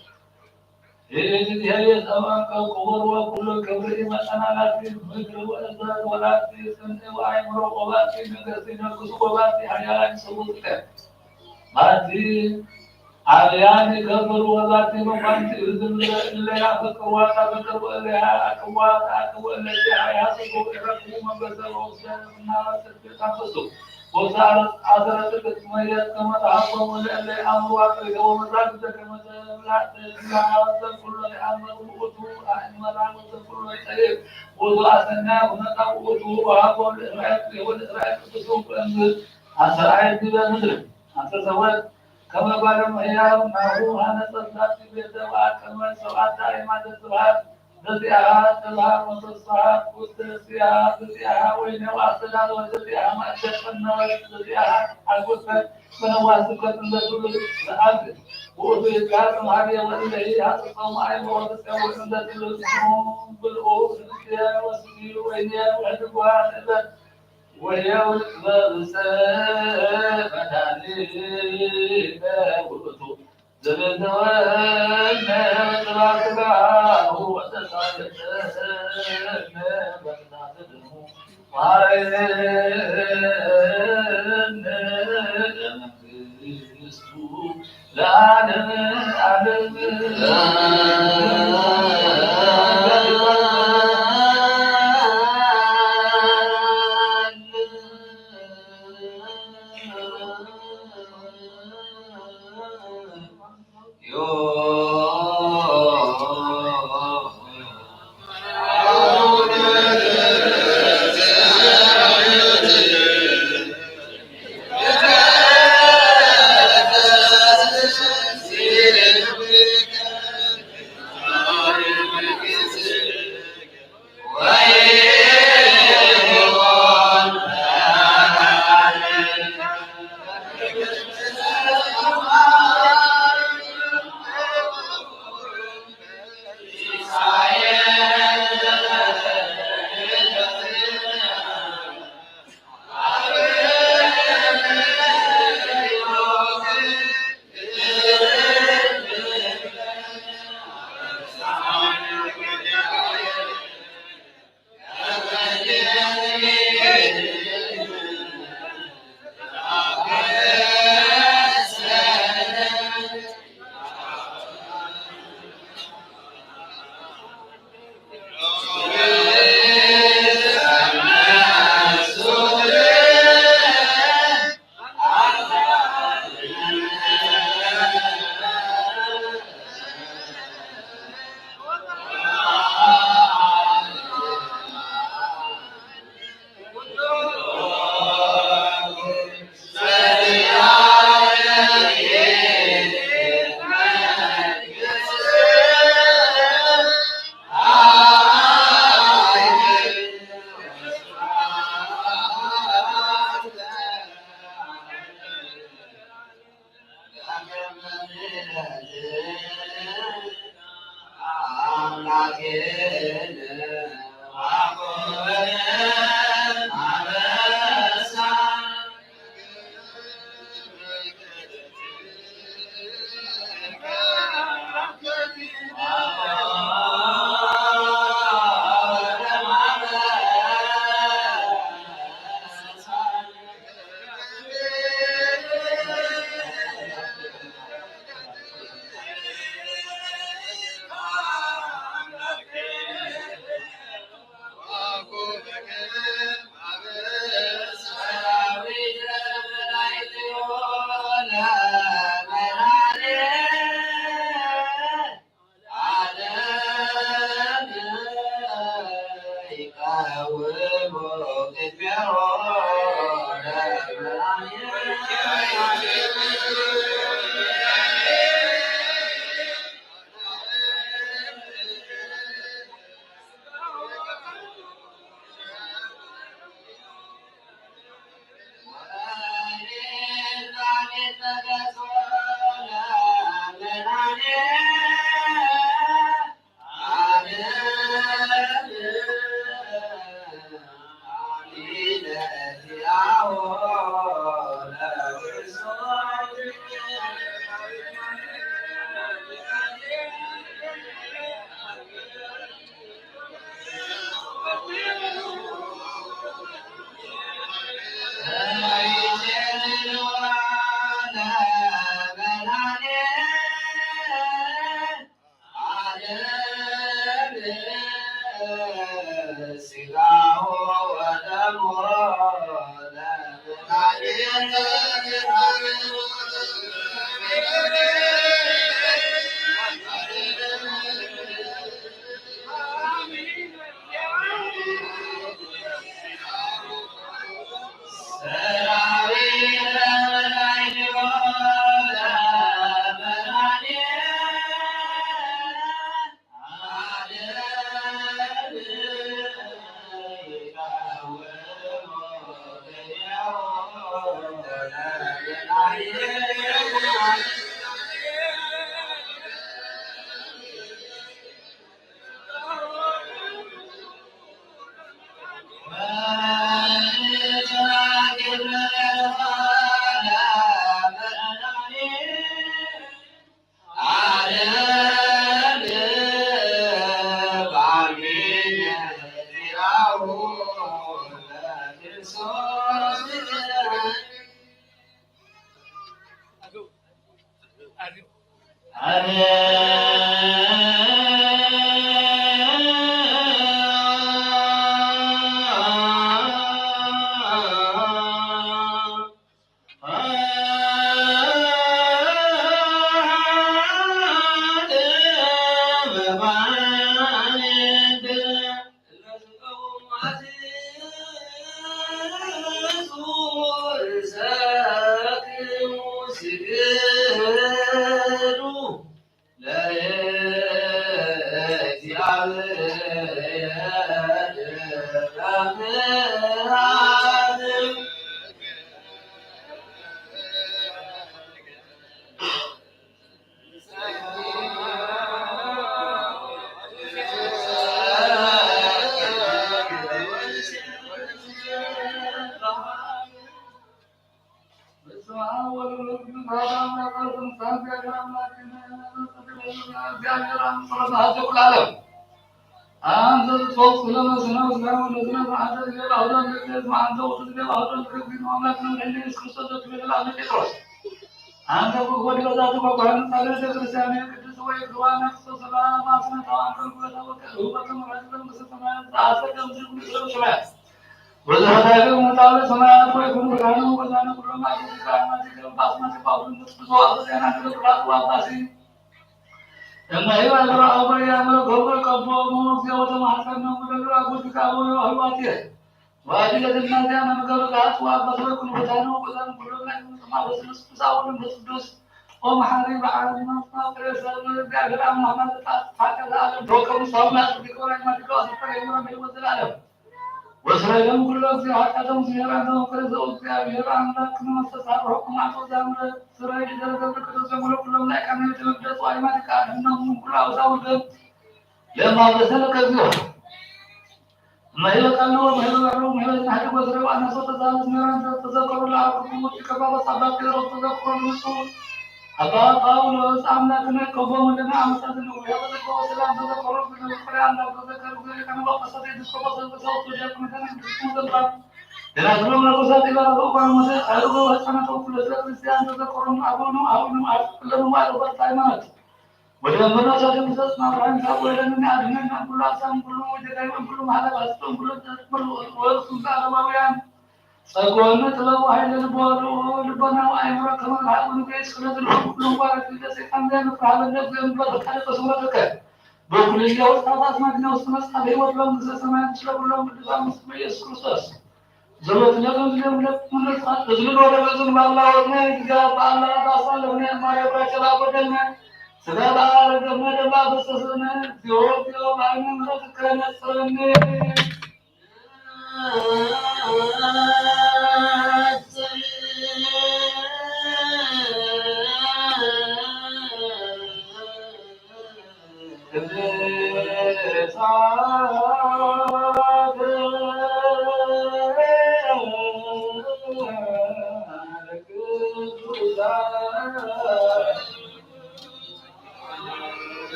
إذ هي سواء القبور وكل كبر ما أنا في الفكر والأزرار ولا في سن وعمر ولا في مدرسين كسب ولا في حياة سبوتك ما في عليان كبر ولا في مقام إذن إلا يعفك وتفكر وإلا أكوات أكو التي حياة سبوك رقم بسر وسلم النار تنفسه وصارت عذرتك تميز كما تعظم لأن أموات ومزاجك كما لا كل أمر وضوء أحمد عمد كل شيء وضوء سنة ونقع وضوء وعظم الإسرائيل والإسرائيل تصوب أن أسرائيل بلا مدرك أنت زواج كما قال مهيار معه هذا صدات بيت وكما سوء دائما الزهاد نزيها تظهر وتصعد وتسيها تسيها وين واصلها وتسيها ما تشفنا وتسيها القصة من واسكة الرسول العبد وفي كاتم هذه والذي هذا الصومعي وتسوي عند الاسمون بالأوس نسيها وسيل وينيا وحدبها نبت وهي والسبب عليك وقتو زبد وانا تراكبه وتسعدنا بناتنا وعينا نسو لا نعلم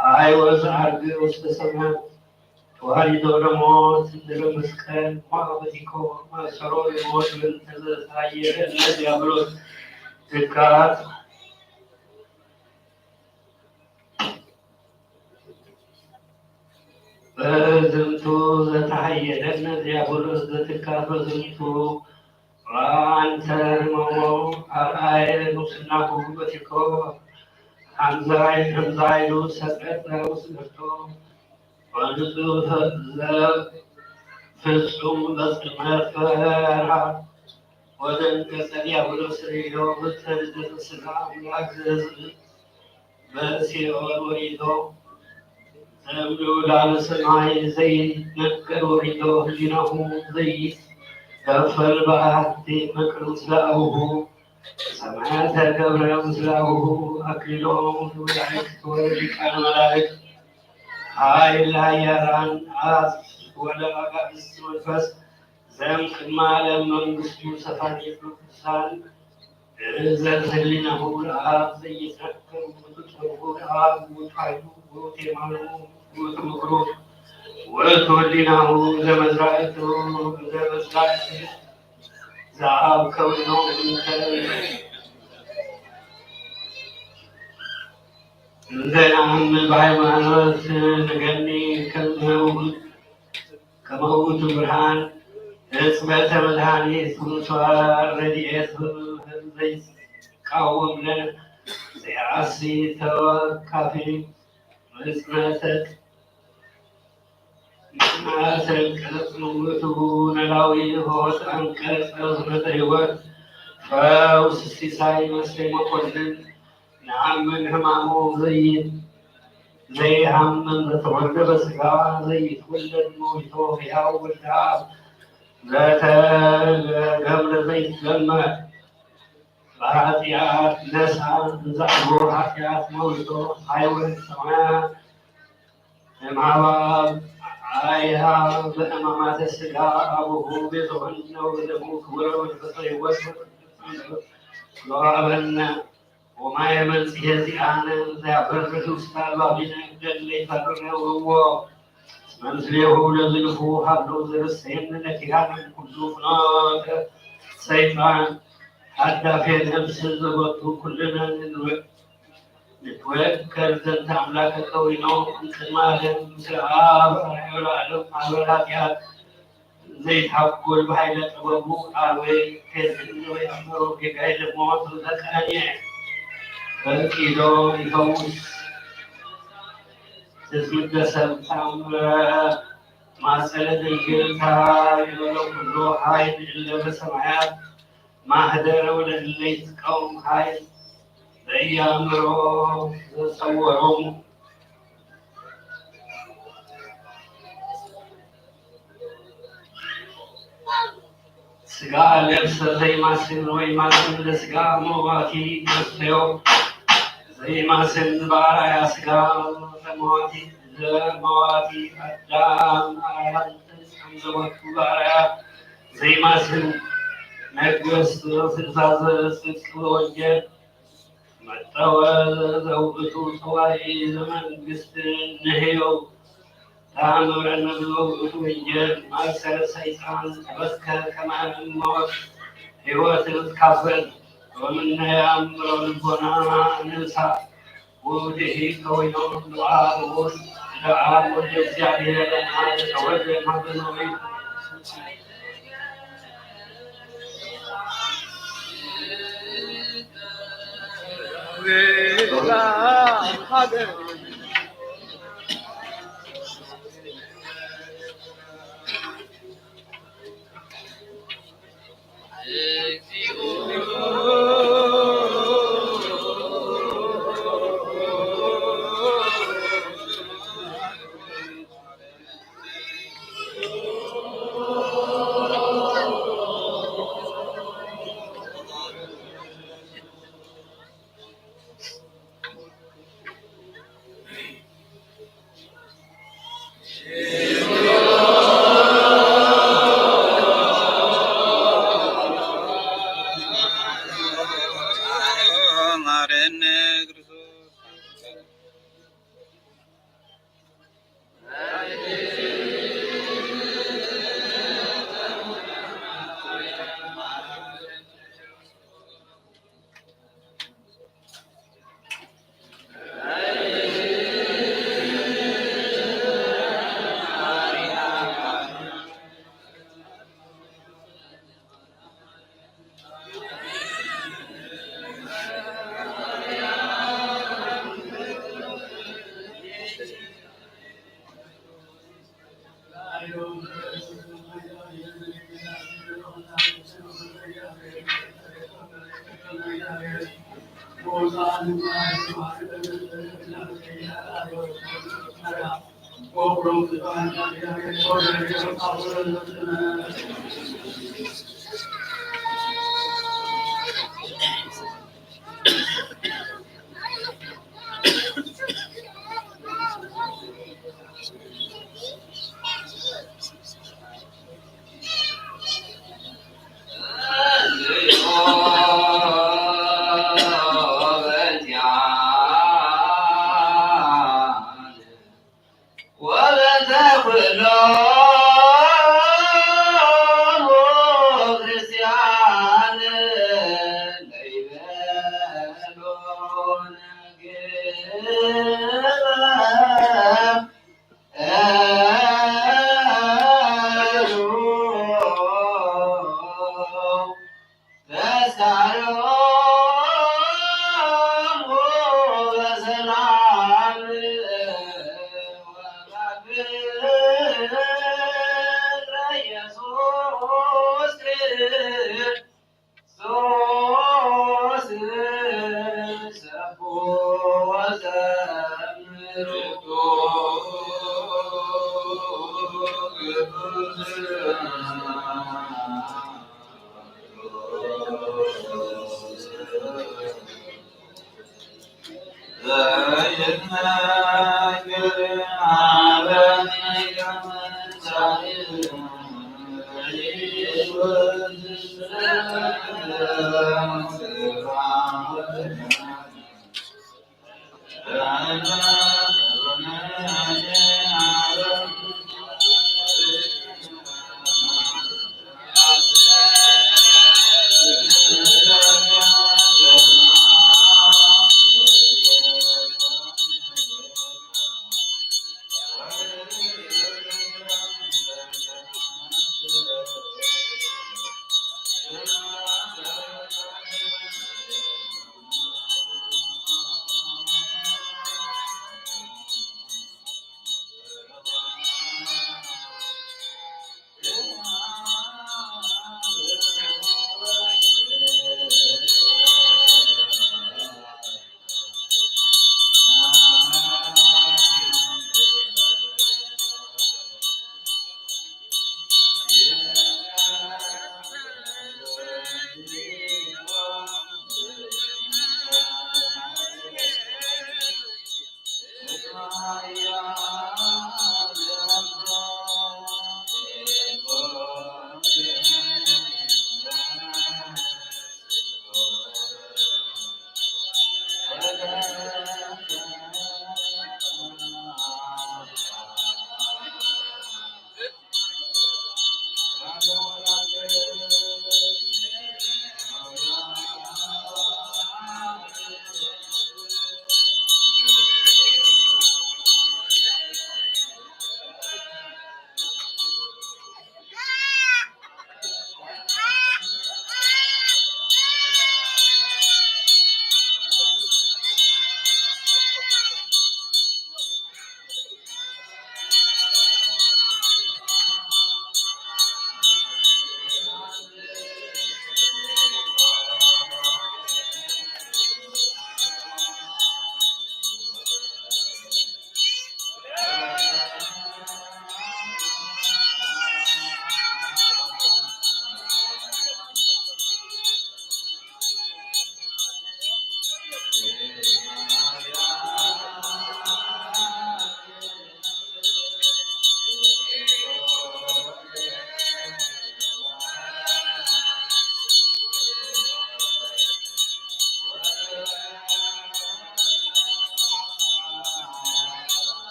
I was arguing the summer. Why do the most the Muscan, Mavatico, Masaro, Motion, the Higher, and the Diablo, the card. To the Higher, and the Diablo, the card was into Rantermo, I was not Mavatico, and I lose at that was the storm. ፍጹም በስተመፈራ ወደንገጸ ዲያብሎስ ሄዶ በትርድር ሥጋ አምላክ ሕዝብ በሲኦል ወሪዶ ዘምዶ ላለ ሰማይ ዘይነገር ወሪዶ ህሊናሁ ዘይከፈል በአሐቲ መክር ምስለ አቡሁ ሰማያተ ገብረ ምስለ አቡሁ አክሊሎሙ መላእክት ወሊቃነ መላእክት ኃይል ኃያላን ወለ አጋዕዝት መንፈስ ዘእምቅድመ ዓለም መንግሥቱ ሰፋሪ ቅዱሳን እዘዝ ህሊናሁ ለአብ ዘይትረከብ ውእቱ ጸርሑ ለአብ ውእቱ ኃይሉ ውእቱ የማኑ ውእቱ ምክሩ ውእቱ ህሊናሁ ዘመዝራእቱ ዘአብ ከዊኖ እንዘናምን በሃይማኖት ንገኒ ከመውቱ ብርሃን እጽበተ መድኃኒት ሙቷን ረድኤት ዘይቃወም ለነ ዘያሲ ተወካፊ መጽናተት ውእቱ ነላዊ ሆት አንቀጸ ዝመተ ሕይወት ፈውስ ሲሳይ መስሌ መኮንን نعمل همامه زي هم تولد بسقا زي تولد موته فيها والتعب ذات قبل زي لما فاتيات نسعى نزعبه حتيات موته حيوان السماء مع بعض عايها بأمامات السقا أبوه بيزهن ودموك ولو الفطر وسط وعبنا وما يمنسي هزيئان ذابرد استالبابين جل فرنه هو منزله لذلفه حبل زرسين نتيان كل فناك ሰይጣን አዳፌ ነፍስ ዘወቱ ኩልነ ንትወከል ዘንተ አምላከ ከዊኖ እንቅድመ ዓለም ምስለ አብ ወወልድ ኃጢአት ዘይታጎል በኃይለ ጥበቡ ቃል ወይ ከዝን ወይ አምሮ ጌጋይ ለሞት ዘቀኔ በኪዶ ይፈውስ ትዝምደ ሰብታምረ ማሰለ ድንግልታ የበለው ኩሎ ኃይል እለ በሰማያት ማህደረ ወለእለ ይትቀውም ኃይል ዘኢያእምሮ ዘጸወሮሙ ስጋ ለብሰ ዘይማስን ወይማስን ለስጋ መዋቲ መስለዮ ዘይማስን በአርአያ ስጋ ለመዋቲ አዳም ዘወቱ በአርአያ ዘይማስን ነገሥት ትእዛዘ ጽድቅ ወንጌል መጠወ ዘውእቱ ሰዋኢ ዘመንግስት ንህየው ተአምረነ ዘውእቱ ወንጌል ማእሰረ ሰይጣን ተበስከ ከመ ሞት ሕይወት ልትካፈል ወምነ የአእምሮ ልቦና ንሳ ወዲህ ከወይኖ ለአብ ወልደ እግዚአብሔር ተወልደ ማበኖዊ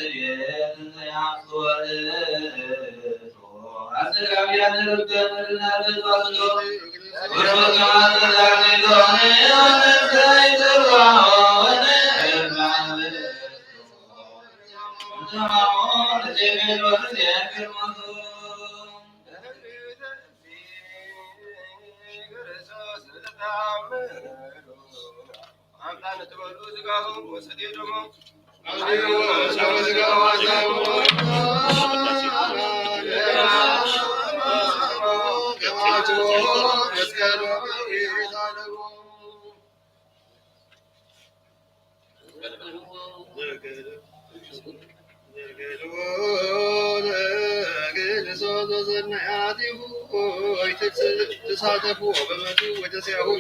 Yeah. تساعدوا وبمدوا وتسعوا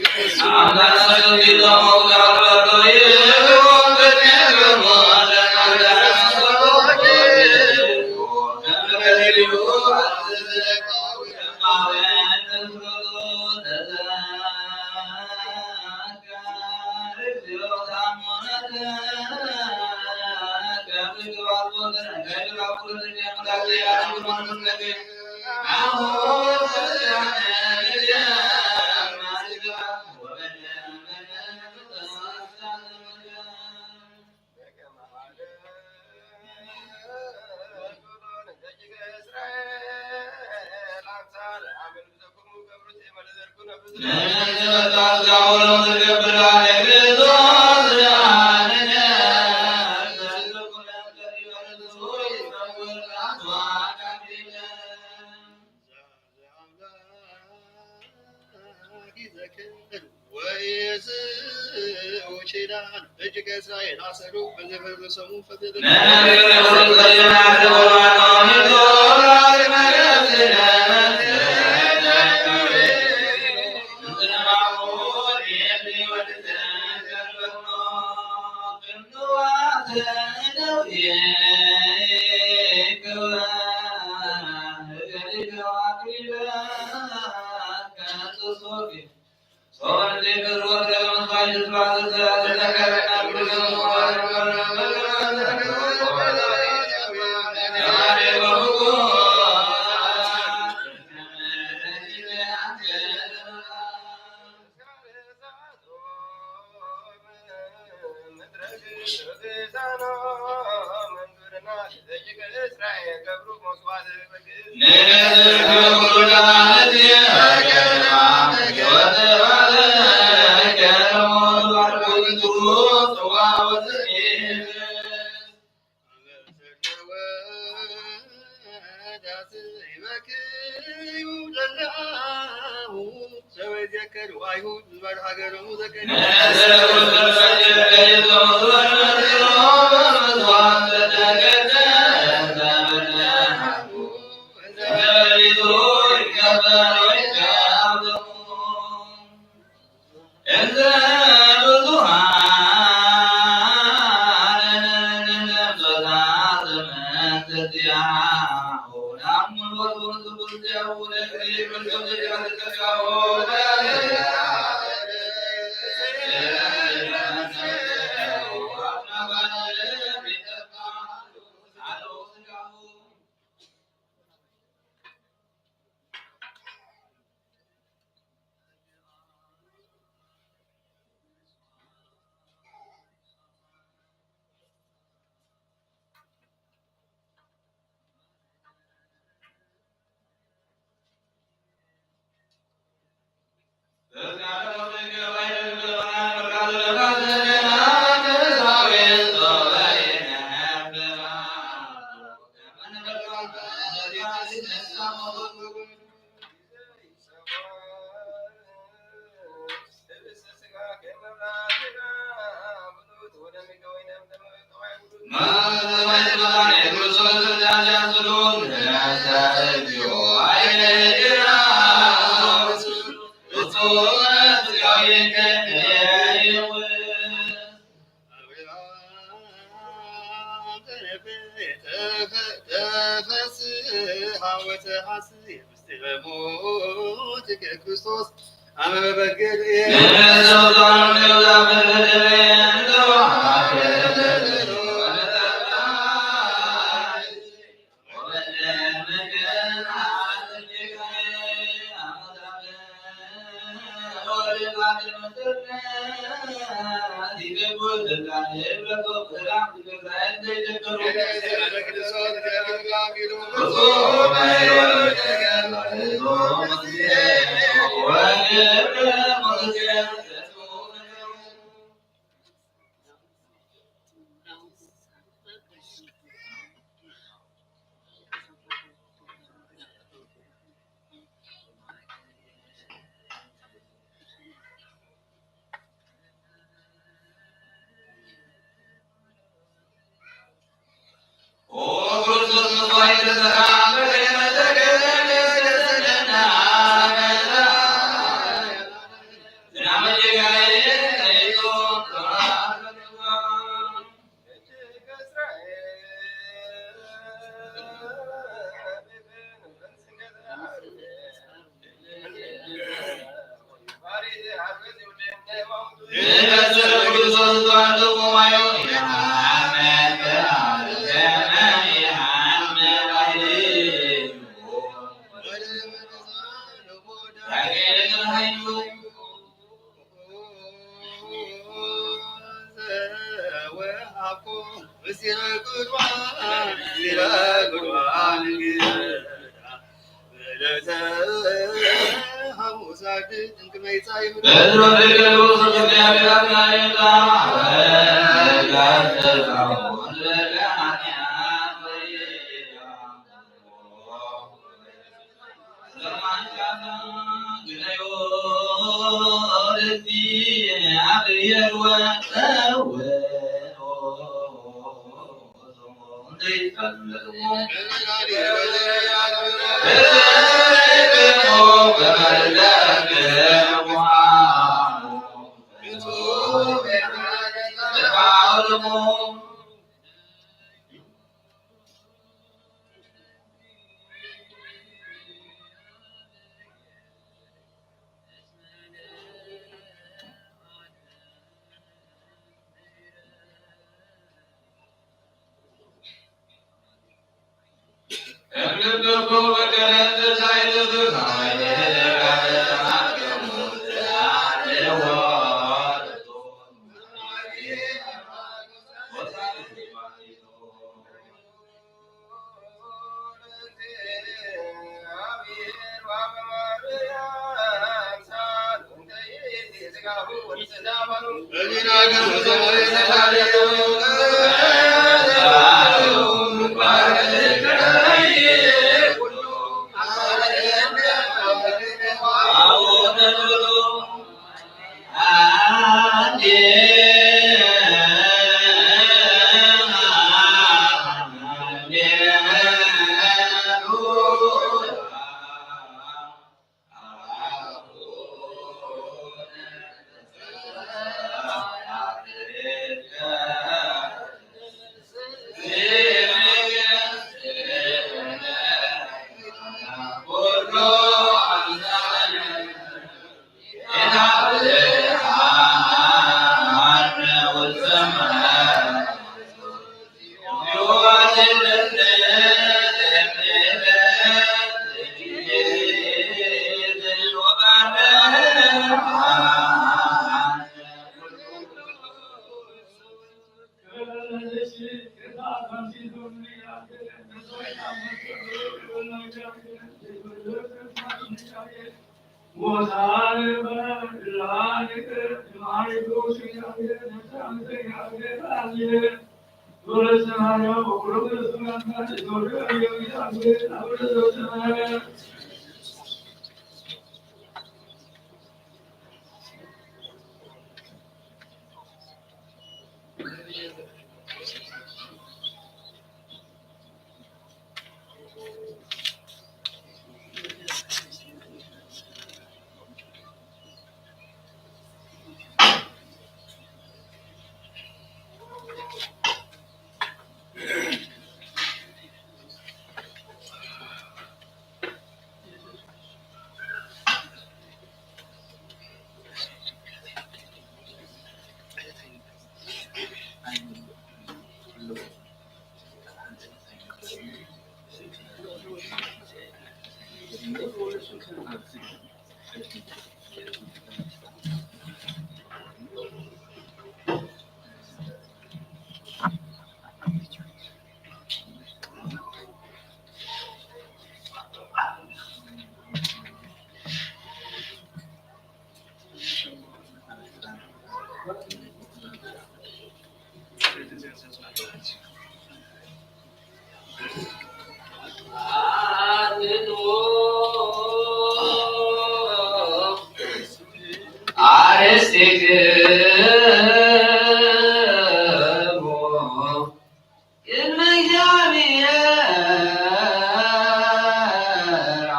እግዚአብሔር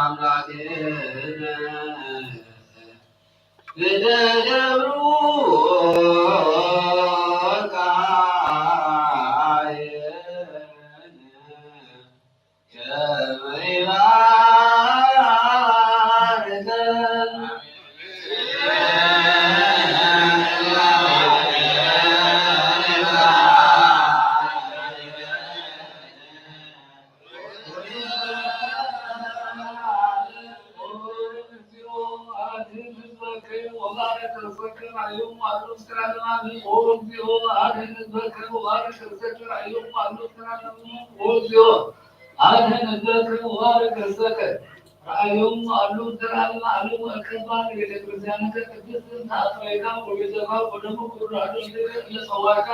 አምላክነ በደብሩ رأيهم ألو ترى ألو أكبر يتكلم كتبت تأثيرا وبيزها ودمو كرادو لسواك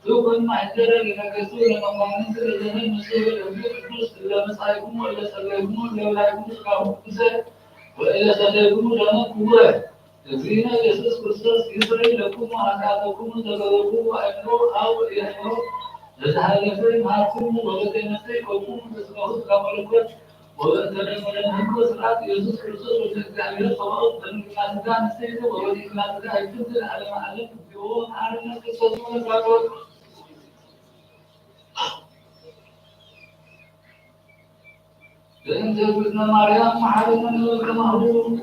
تكون محجرة لنكسور لمبانس لجنة مسؤول لبيوت لمسايكم ولا سليكم لولايكم سكاهم كسر وإلى سليكم لما كبر زين يسوع كريستوس يسري لكم وأناتكم تغلبوا وأنور أو ينور لتحالفين معكم ولتنسي كم تسمعوا كمالكم وأنتم من سرعة يسوع كريستوس وتكلموا صواب من كان سيد وولي كان يتمثل على معلم يوم عارنا قصة من كارول لأن جبنا مريم محرما كما هو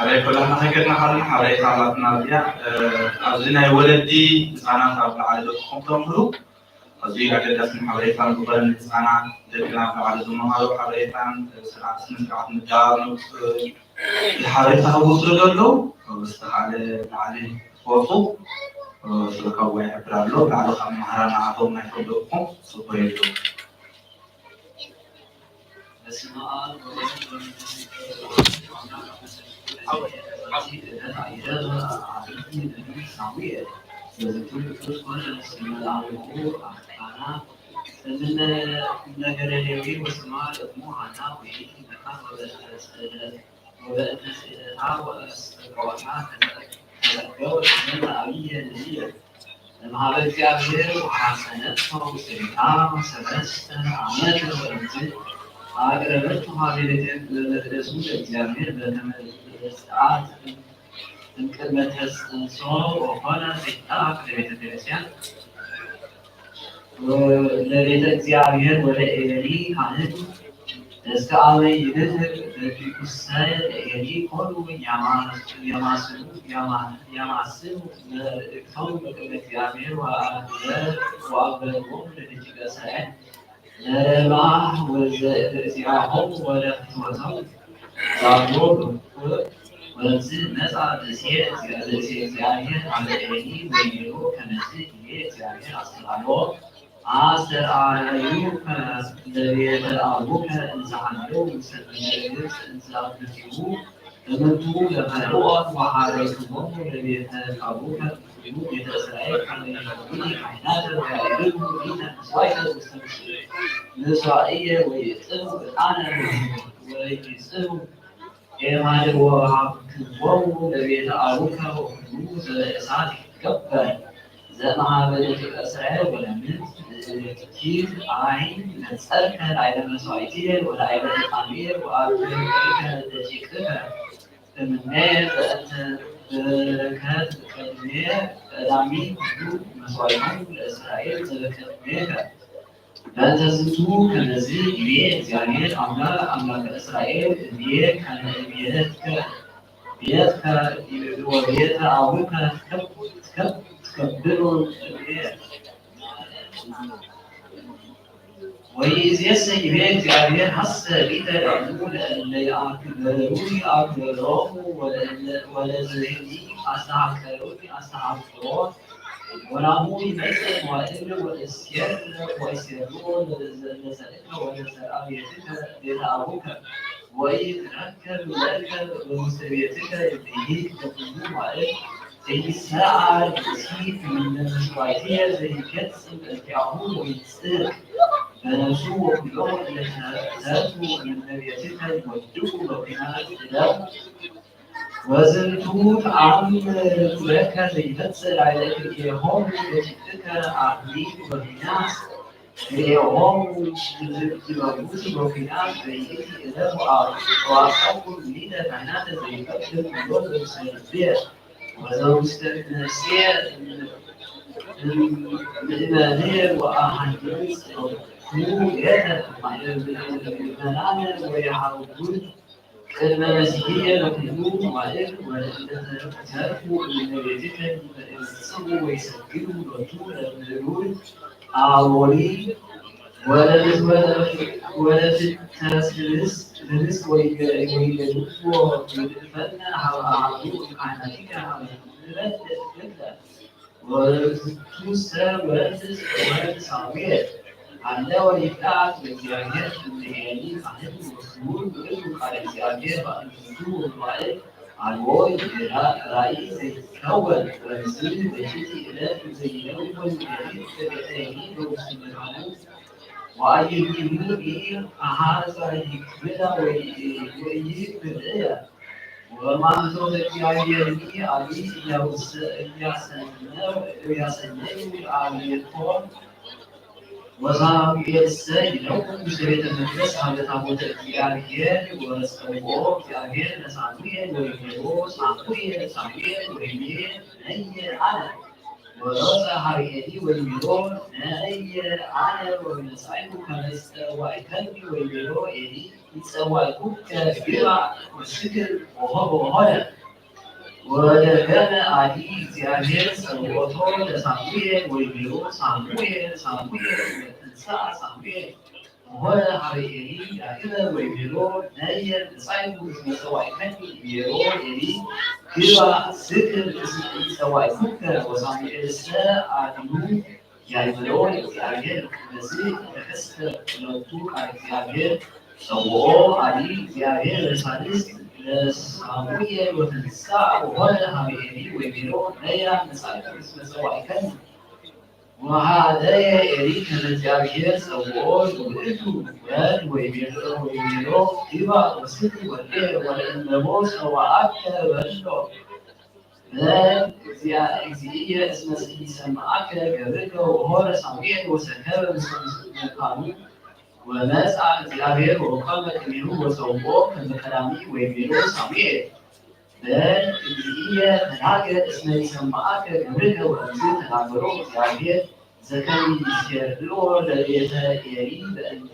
حريق لما هيكنا حرنا حريق على نادية أزينا ولدي أنا قبل على خمسة ملوك أزيد على اسم حريق عن قبل أنا ذكرنا على زمانه حريق عن سنة عن نجار الحريق هو وصل له بس على وصل سلكوا يعبروا له على خم مهرنا عطوا ما يفضلهم سوبر هذا الكافر وحسنته وسرقة سبست عملته وانزل أقربتها لرسول الجامعة بينما الاستعاد من كلمة الصور وقال في لبيت الدرسيان ولبيت الجامعة ولا إلي كانت استعاد يذهب في كسائر إلي كل يماسل كون بكلمة الجامعة وأقبلهم لبيت الدرسيان لا وزيعهم ولا فتوزهم صاروا ونزل نزع زيادة على أيدي ويلو كنزل زيادة أصلاً عاصر عليك الذي أبوك إنزعلوا مسلمين إنزعلوا تمتوا لفروع وحارسهم الذي أبوك يتسرعك عن حينات ويعلموا فينا صويت المستمسك نسائية ويسألوا الآن ويسألوا إيمان وعبدوا الذي أبوك وحدوث إسعاد كبر زمع بدأت الأسرار ولم كيف عين نسألك العيلة الصعيدية والعيلة القمير وأبوك تجيكتك من ماذا أنت بركات الكلمية العميد مصايبهم لإسرائيل تذكرناك لا تزنتوا كنزيد بيت يعني أملاك إسرائيل بيت كان بيتك وبيت أبوك تكبروا البيت وإذ يسعي بيت يعني حتى بيت الأمور اللي أكبرهم ولا زهدي أصحاب فرون ونعمو يمثل وإلا ويسيرون لزلك ولسرابيتك لأبوك ويتركب ذلك بمستويتك يبهيك تقوم عليك زي الساعة التي من المشروعية زي كتسب الكعبون ويتسير فنسوه كلهم إلى ذاته من نبيتك يودوه وبناء الخلاف وزنتوت عن لك ليتسل عليك اليوم يجدك عقلي وبناس اليوم يجدك وبناس بيتي إذا وأصحابه لنا بنات زي كتب مدور السنسية وزو استثناسية الإيمانية وأحاديث يتبع المنامل ويحاولون المسيحية لكنهم وعلم ولتعرفوا أن يجب أن يصبوا ويسجلوا الرسول المدلول أعوالي ولا في التسلس ويجلسوا ويدفن على عدو كائناتك على الثلاثة وتوسع ولد صغير على ولفات وزيادات الليالي عن الوصول وإلو على زيادات وأن تدور الوالد الوالد رئيس الكون ونزيل وجدي إلى زينه والجديد فبأيه وسبحانه وأيديه به أحاز يكمل ويكمل وما زودت يعيني علي يسنى عليكم وصار يسنى لو بسيط المجلس على تابوت الكيارية ورسمه كيارية نسامية ويجيبه سامية ويجيبه نية على ورأس حريتي ويجيبه نية على ونسعيه كمستوى كلبي ويجيبه إلي يتسوى كبيرة وشكل وهو وكان علي زيادة سووته لسامية ويجيبه سامية وتنسى سامية وهو حريتي أكثر ويجيبه نية نسعيه كمستوى كلبي ويجيبه إلي كبيرة شكل يتسوى كبيرة وسامية عدلو يعني ملون زيادة مزيد تحس لو توك على زيادة سووا علي زيادة رسالس لسامية وتنسى وهذا هبيني ويبيرون هيا مسألة اسم سواء كان وهذا يريد أن زيادة سووا وإنتو ويبيرون كبا وسكي والإنبو سواء أكثر وإنتو لا زيادة اسم سماعك كذلك وهو سامية وسكر القانون ومسعى زيادة وقامة منه وسووه كالكلامي ويبيرون سامية لا زيادة تناقض اسم سماعك كذلك وأنزل تناقضوا زيادة زكاني يسيرلو لديها يريد أن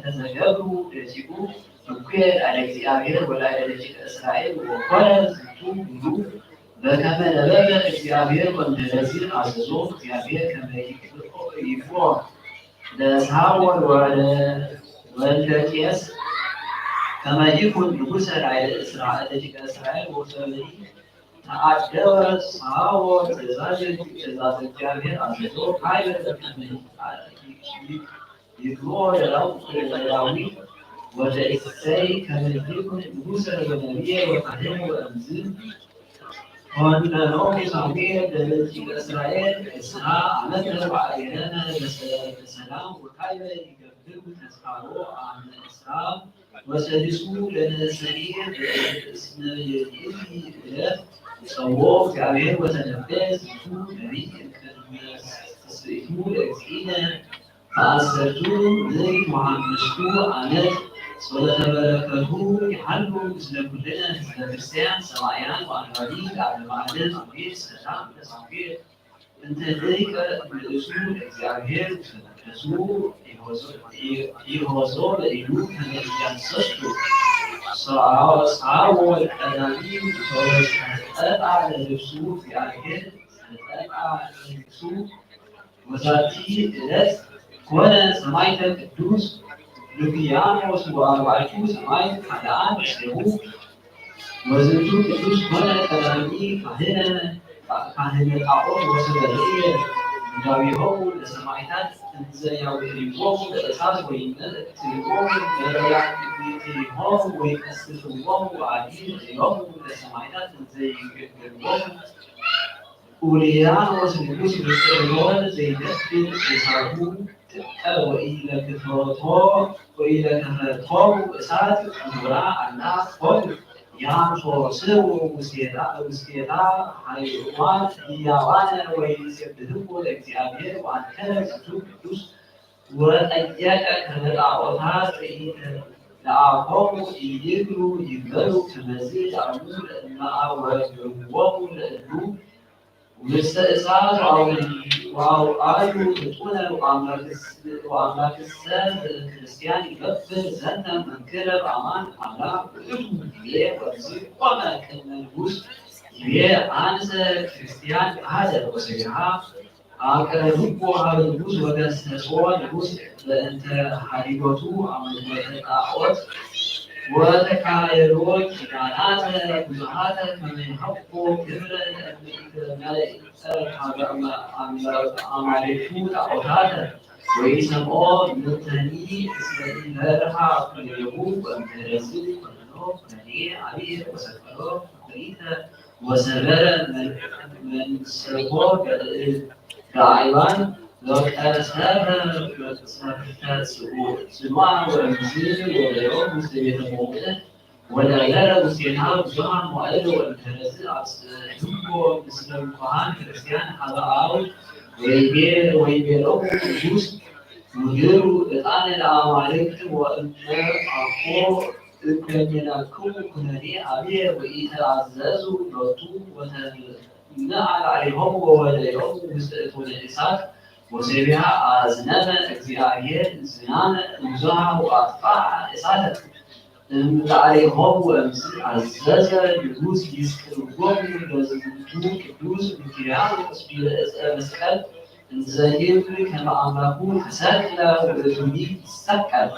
تزجروا تجيبوا تبقى على زيادة ولا على إسرائيل وقال زيتون بكما نبغى إسرائيل والنازل عززون إسرائيل كما يفوق لسهاول والتكيس كما يكون يبصر على إسرائيل وسلي تعدل سهاول تزاج الجامعة عززون هاي يقول له الراوي وتأسي كما يكون يبصر بالنبي وقدمه وأنزل وأن نوم صغير التي إسرائيل إسراء عملنا وعيننا السلام وكيف يقدم تسخروا عن إسراء وسدسوا لنا سرير اسم يديه إلى صواب كعبير وتنفذ نبي تسريحوا لأكسينا فأسرتوا ذلك وعمشتوا عنات وتباركه يحلوا مثل كلنا مثل كريستيان سواعيان وأنواليك على المعلم أمير سلام تسعبير أنت ذلك بالأسلوب الإجابير تسوء يهوزو لإلو كان ينصشتو صعاو الأدامين سأتقع للسوء في عهد سأتقع للسوء وذاتي إلت كون سمايت القدوس لقياموس وأربعة سمايت حدان شهو وزنتو قدوس كون تلامي كهنة أعور وسبرية مجاويهو لسمايتات تنزيو إليوه لأساس وينتليوه لرياكتيوه ويكسسوه وعديد إليوه لسمايتات تنزيو إليوه وليانوس قدوس بسرعون زي نسبين يسارهو وإلى كثرته وإلى كثرته إسات وراء الناس كل يانشو سو وسيدا حيوان يوانا ويسبدو الاكتئابير وعن كذا ستوك دوس وأياك كهدعوها لأعقوم يقبلوا كمزيد عمول الماء ويقوموا لأنه والاستئصال وآيو تطونا وأملاك الساد الكريستيان يقبل زنا من كرب عمان على وإبن كبير وزير وما كان منبوس كبير عنسى كريستيان هذا وسيحا أكرهبو هذا البوس وكان سنسوى البوس لأنت حريبوتو عمل الأعوات وتكايروا كيانات بزهات كما يحقوا كبر عملتوا تعوتات ويسمعوا متني اسمها اليهود والمدرسين والنوب نبي عليه وسكروا بريتا وسبر من سبوا كعيوان لو كان سبب سماع ومسير وغيره مسير موته ولا غير مسيرها بجمع مؤلف والمدرسين يبقوا مثل القرآن كريستيان هذا عاود ويبيروا جوز مديروا الآن العمالك وأن أخو كنيناكم كنني عليه ويتعززوا لطو وتمنع عليهم ووليهم مستقبل الإساءة وسبيها أزنان أجزائية زنان مزاح وأطفاء إساءة عليهم وعزز الجلوس يسكرهم لزمتو كدوس بكيان وسبيل مسكال زيب كما أمركم فسادلا ورزوني سكال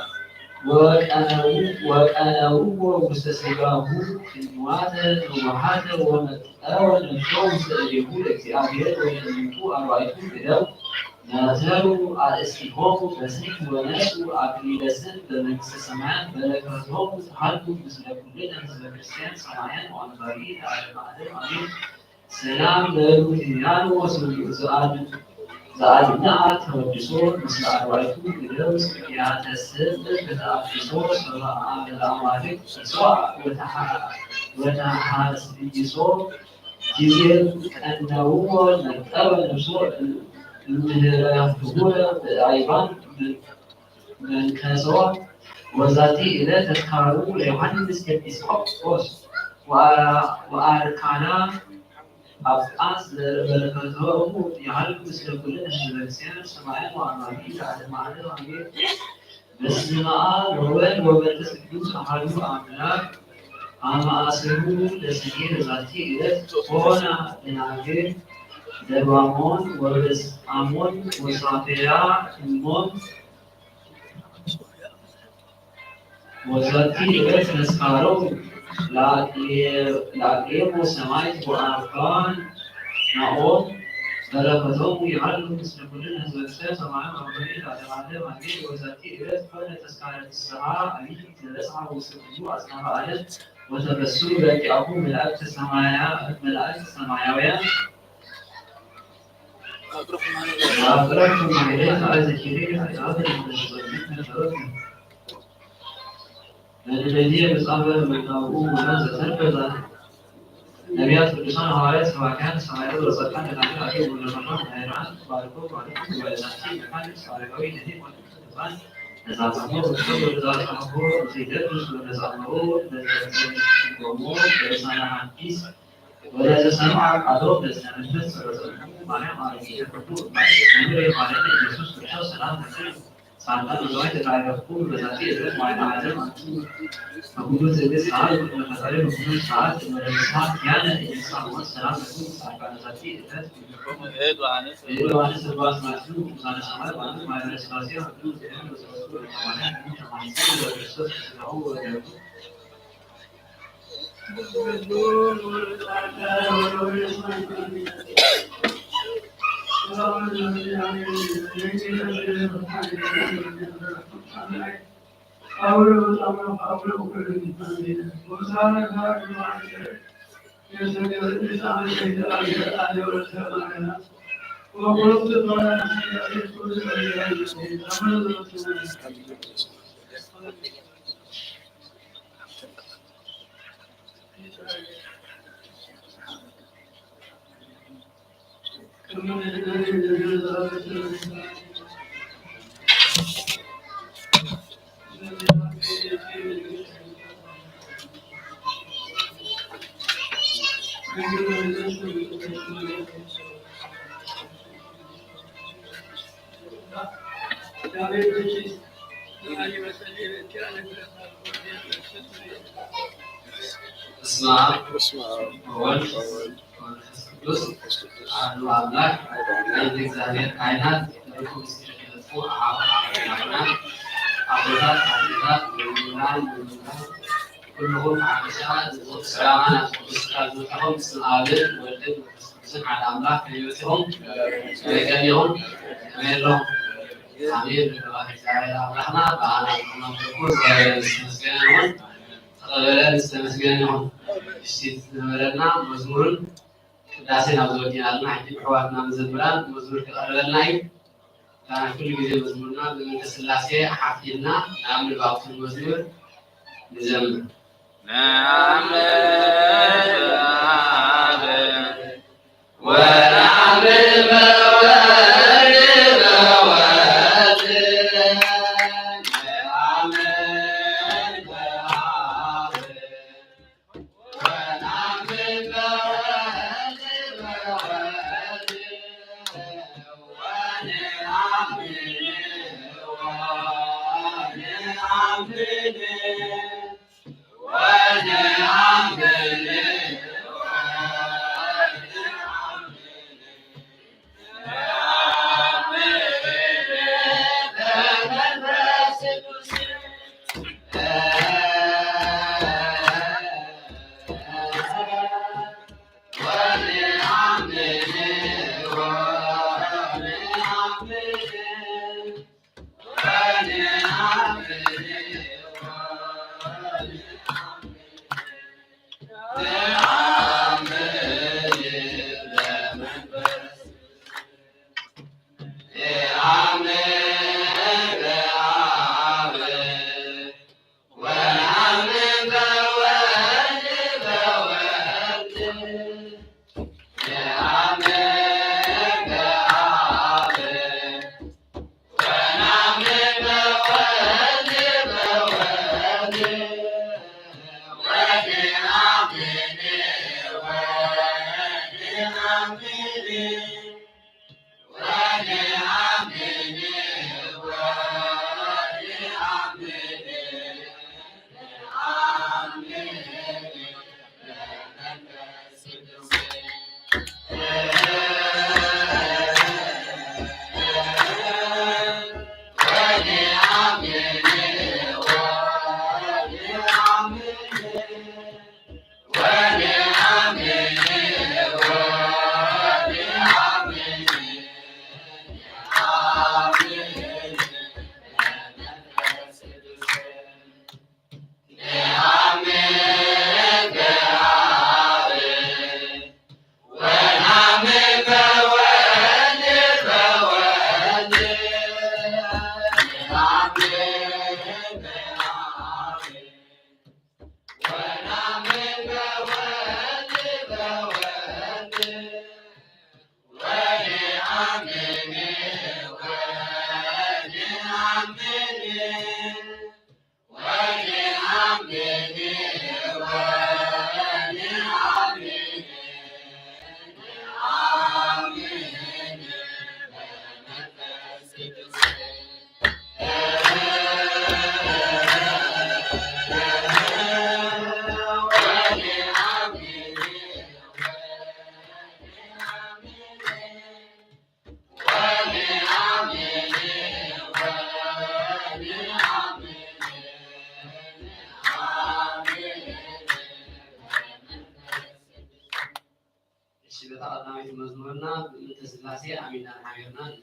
وكانوا مستسلمه في المواد ومحاد ومتآول الشوز اليهود اكتئابيات وينمتوا أروايتهم بدو نازلوا على استيقاظ فسيح وناسوا عقليلسن بمكس سمعان بلكاتهم تحدوا مثل كلنا مثل كريستيان سمعان وأنبارين على المعلم عليهم سلام للمتنيان وسلوا زادنا تودسون مثل أروايتهم بدوس كيات السد كتأفسون سواء الأمالك سواء وتحاسبيسون جزيل كأنه نكتب نسوء المهرة أيضا من كسوة وذاتي إلى تذكاروا ليوحنس كالإسحاق وأركانا أفعاس لبركاتهم يعلم مثل كل الشبكسين السماعين وعمالين على المعنى الغير بس ما روان وبرس الجوز أحلوا أعملاك أما أسلموا لسنين ذاتي إلى هنا لنعجل دوامون ورس أمون وصافيا المون وذاتي إلى تذكاروا لأقيموا سمايت وأركان نعود بركتهم يعلم مثل كل الناس سماعين وعملين على معلم عميل وذاتي إلى كل تذكارة الساعة أمين تلسعة وسبجوا أصنع عليه وتبسوا لك أبو ملائكة السماوية أقرأكم عليه على ذكرين هذا المشروع الذي يصابه بالقبول ونزل تنفذ نبيات الرسالة هوايات سواء كان سواء ولا صار كان الأمر أكيد ولا مرة حيران باركوا عليكم ولا نفسي كان سواء جديد ولا نظامه وشغل نظامه وزيدرس ونظامه ومور رسالة حديث ولا تسمع عدو لسنا نفس رسالة معناه عارفين الحضور نمر معناه يسوع كريستوس سلام سانتا نزوي تتعرفون بذاتي إذا ما يعلم فقولوا زي ساعات مثلاً بقولوا ساعات المدرسات يعني الإنسان والسلام يكون ساعات ذاتي إذا إذا وانا سباس مسلوب إنسان سماه وانا ما يرسلاسيه فقولوا زي ما رسول وانا كمان سيد الرسول هو اسمع الأملاك أي زاهر كائنات لكم استشهاد فوق عبادات كلهم عشان سلامنا وسلامتهم سلامة ولد سبحان الله كلمتهم كلمتهم كلمتهم آمين الله تعالى رحمة بعنا نقول سلامة غير سلامة استمرنا مزمور داسنا بزودنا لنا حتى بحوارنا مزمران مزمور كأرلنا كان كل جزء مزمورنا من السلاسة حافظنا نعمل بعض المزمور نزمر نعمل ونعمل مزمورنا من السلاسة أمينا حبيبنا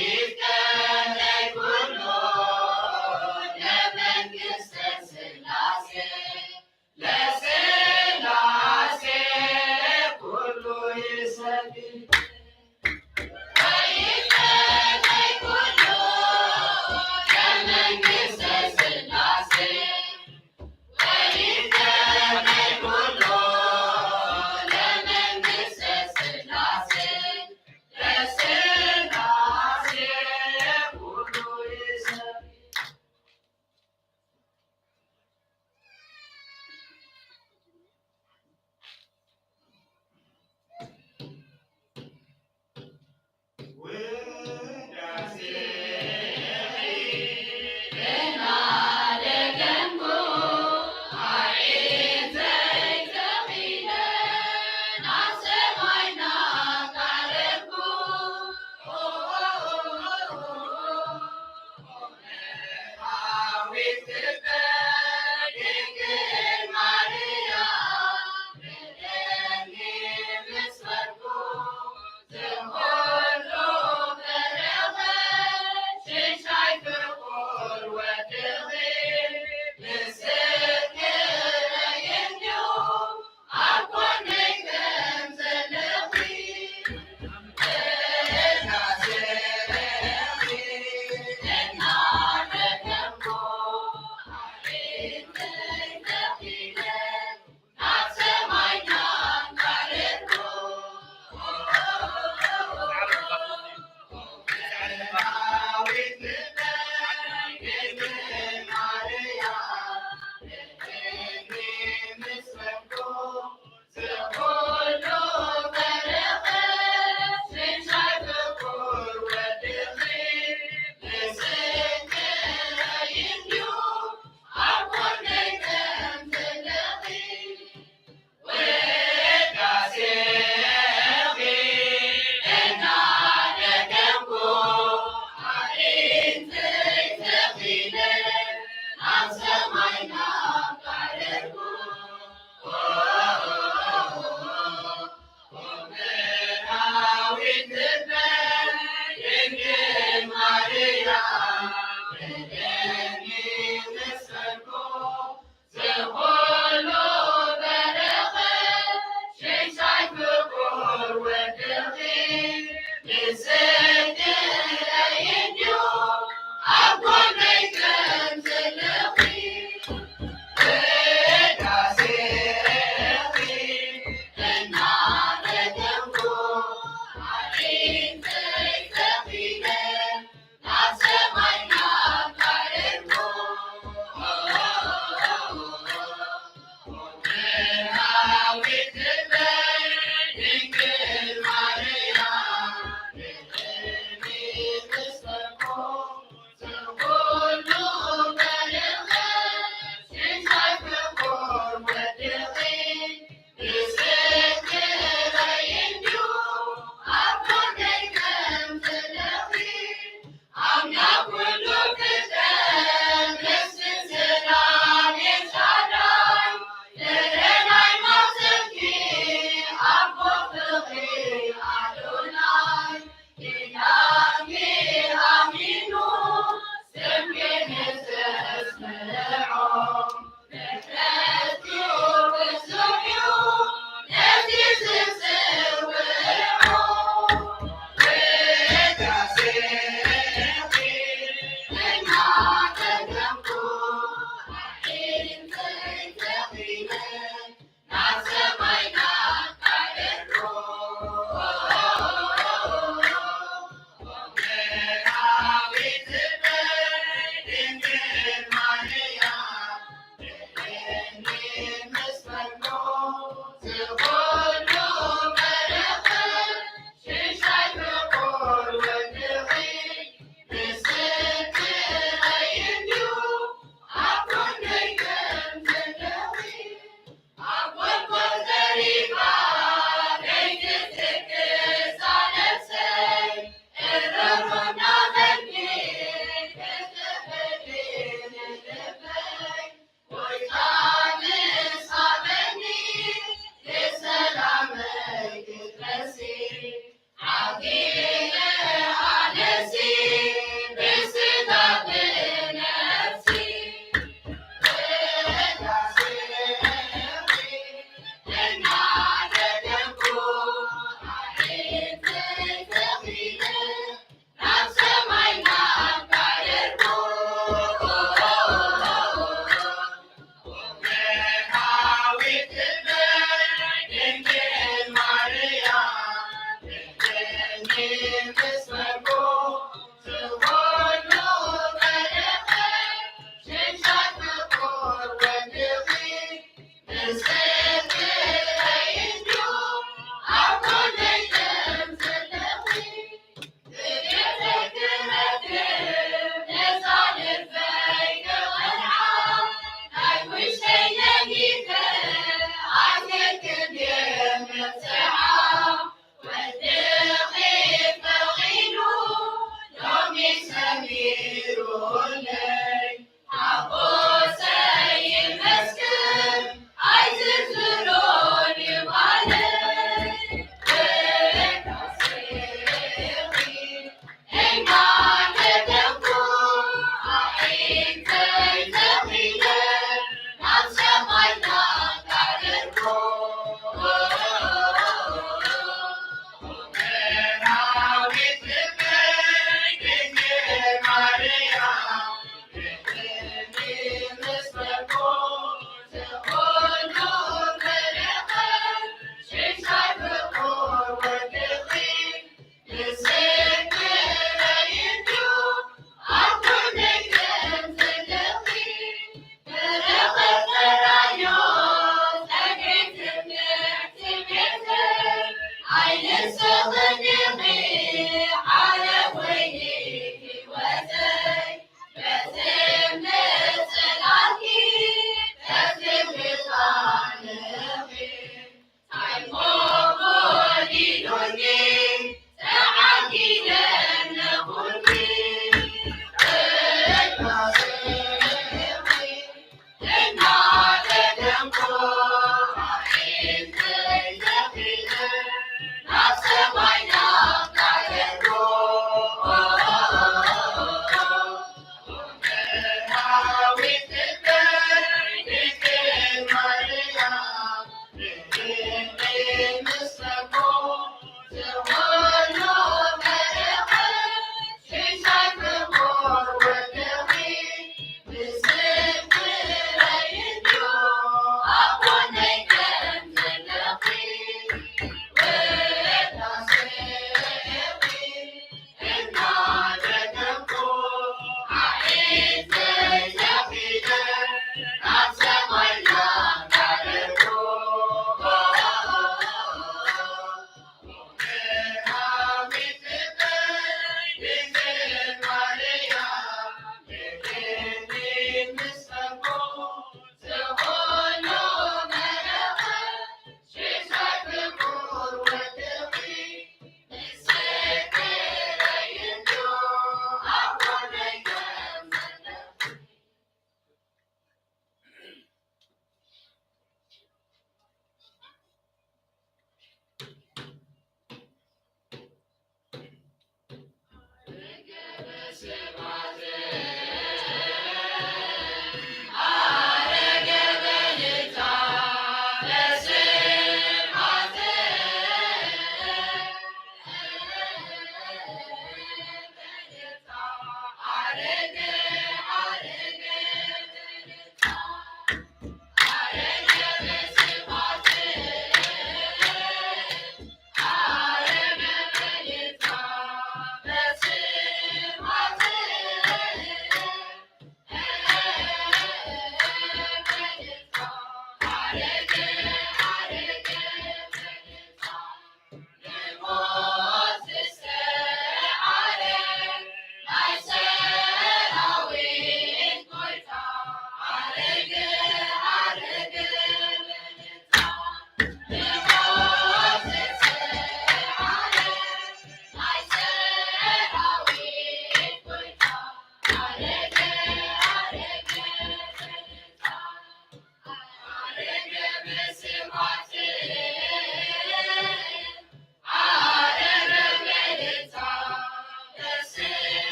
ويتكلم كله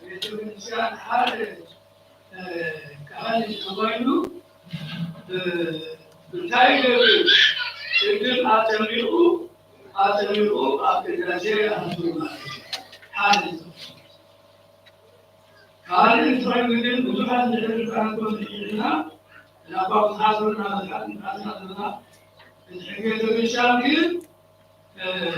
ቤተክርስቲያን ሓደ ካህን ተባይሉ እንታይ ገብር እግል አተሚኡ አቅዳሴ አቱማል ሓደ ካህን ተባይሉ ብዙሃን እንደተቃንቶን ይልና ለአባው ታዞና ታዝና ቤተክርስቲያን ግን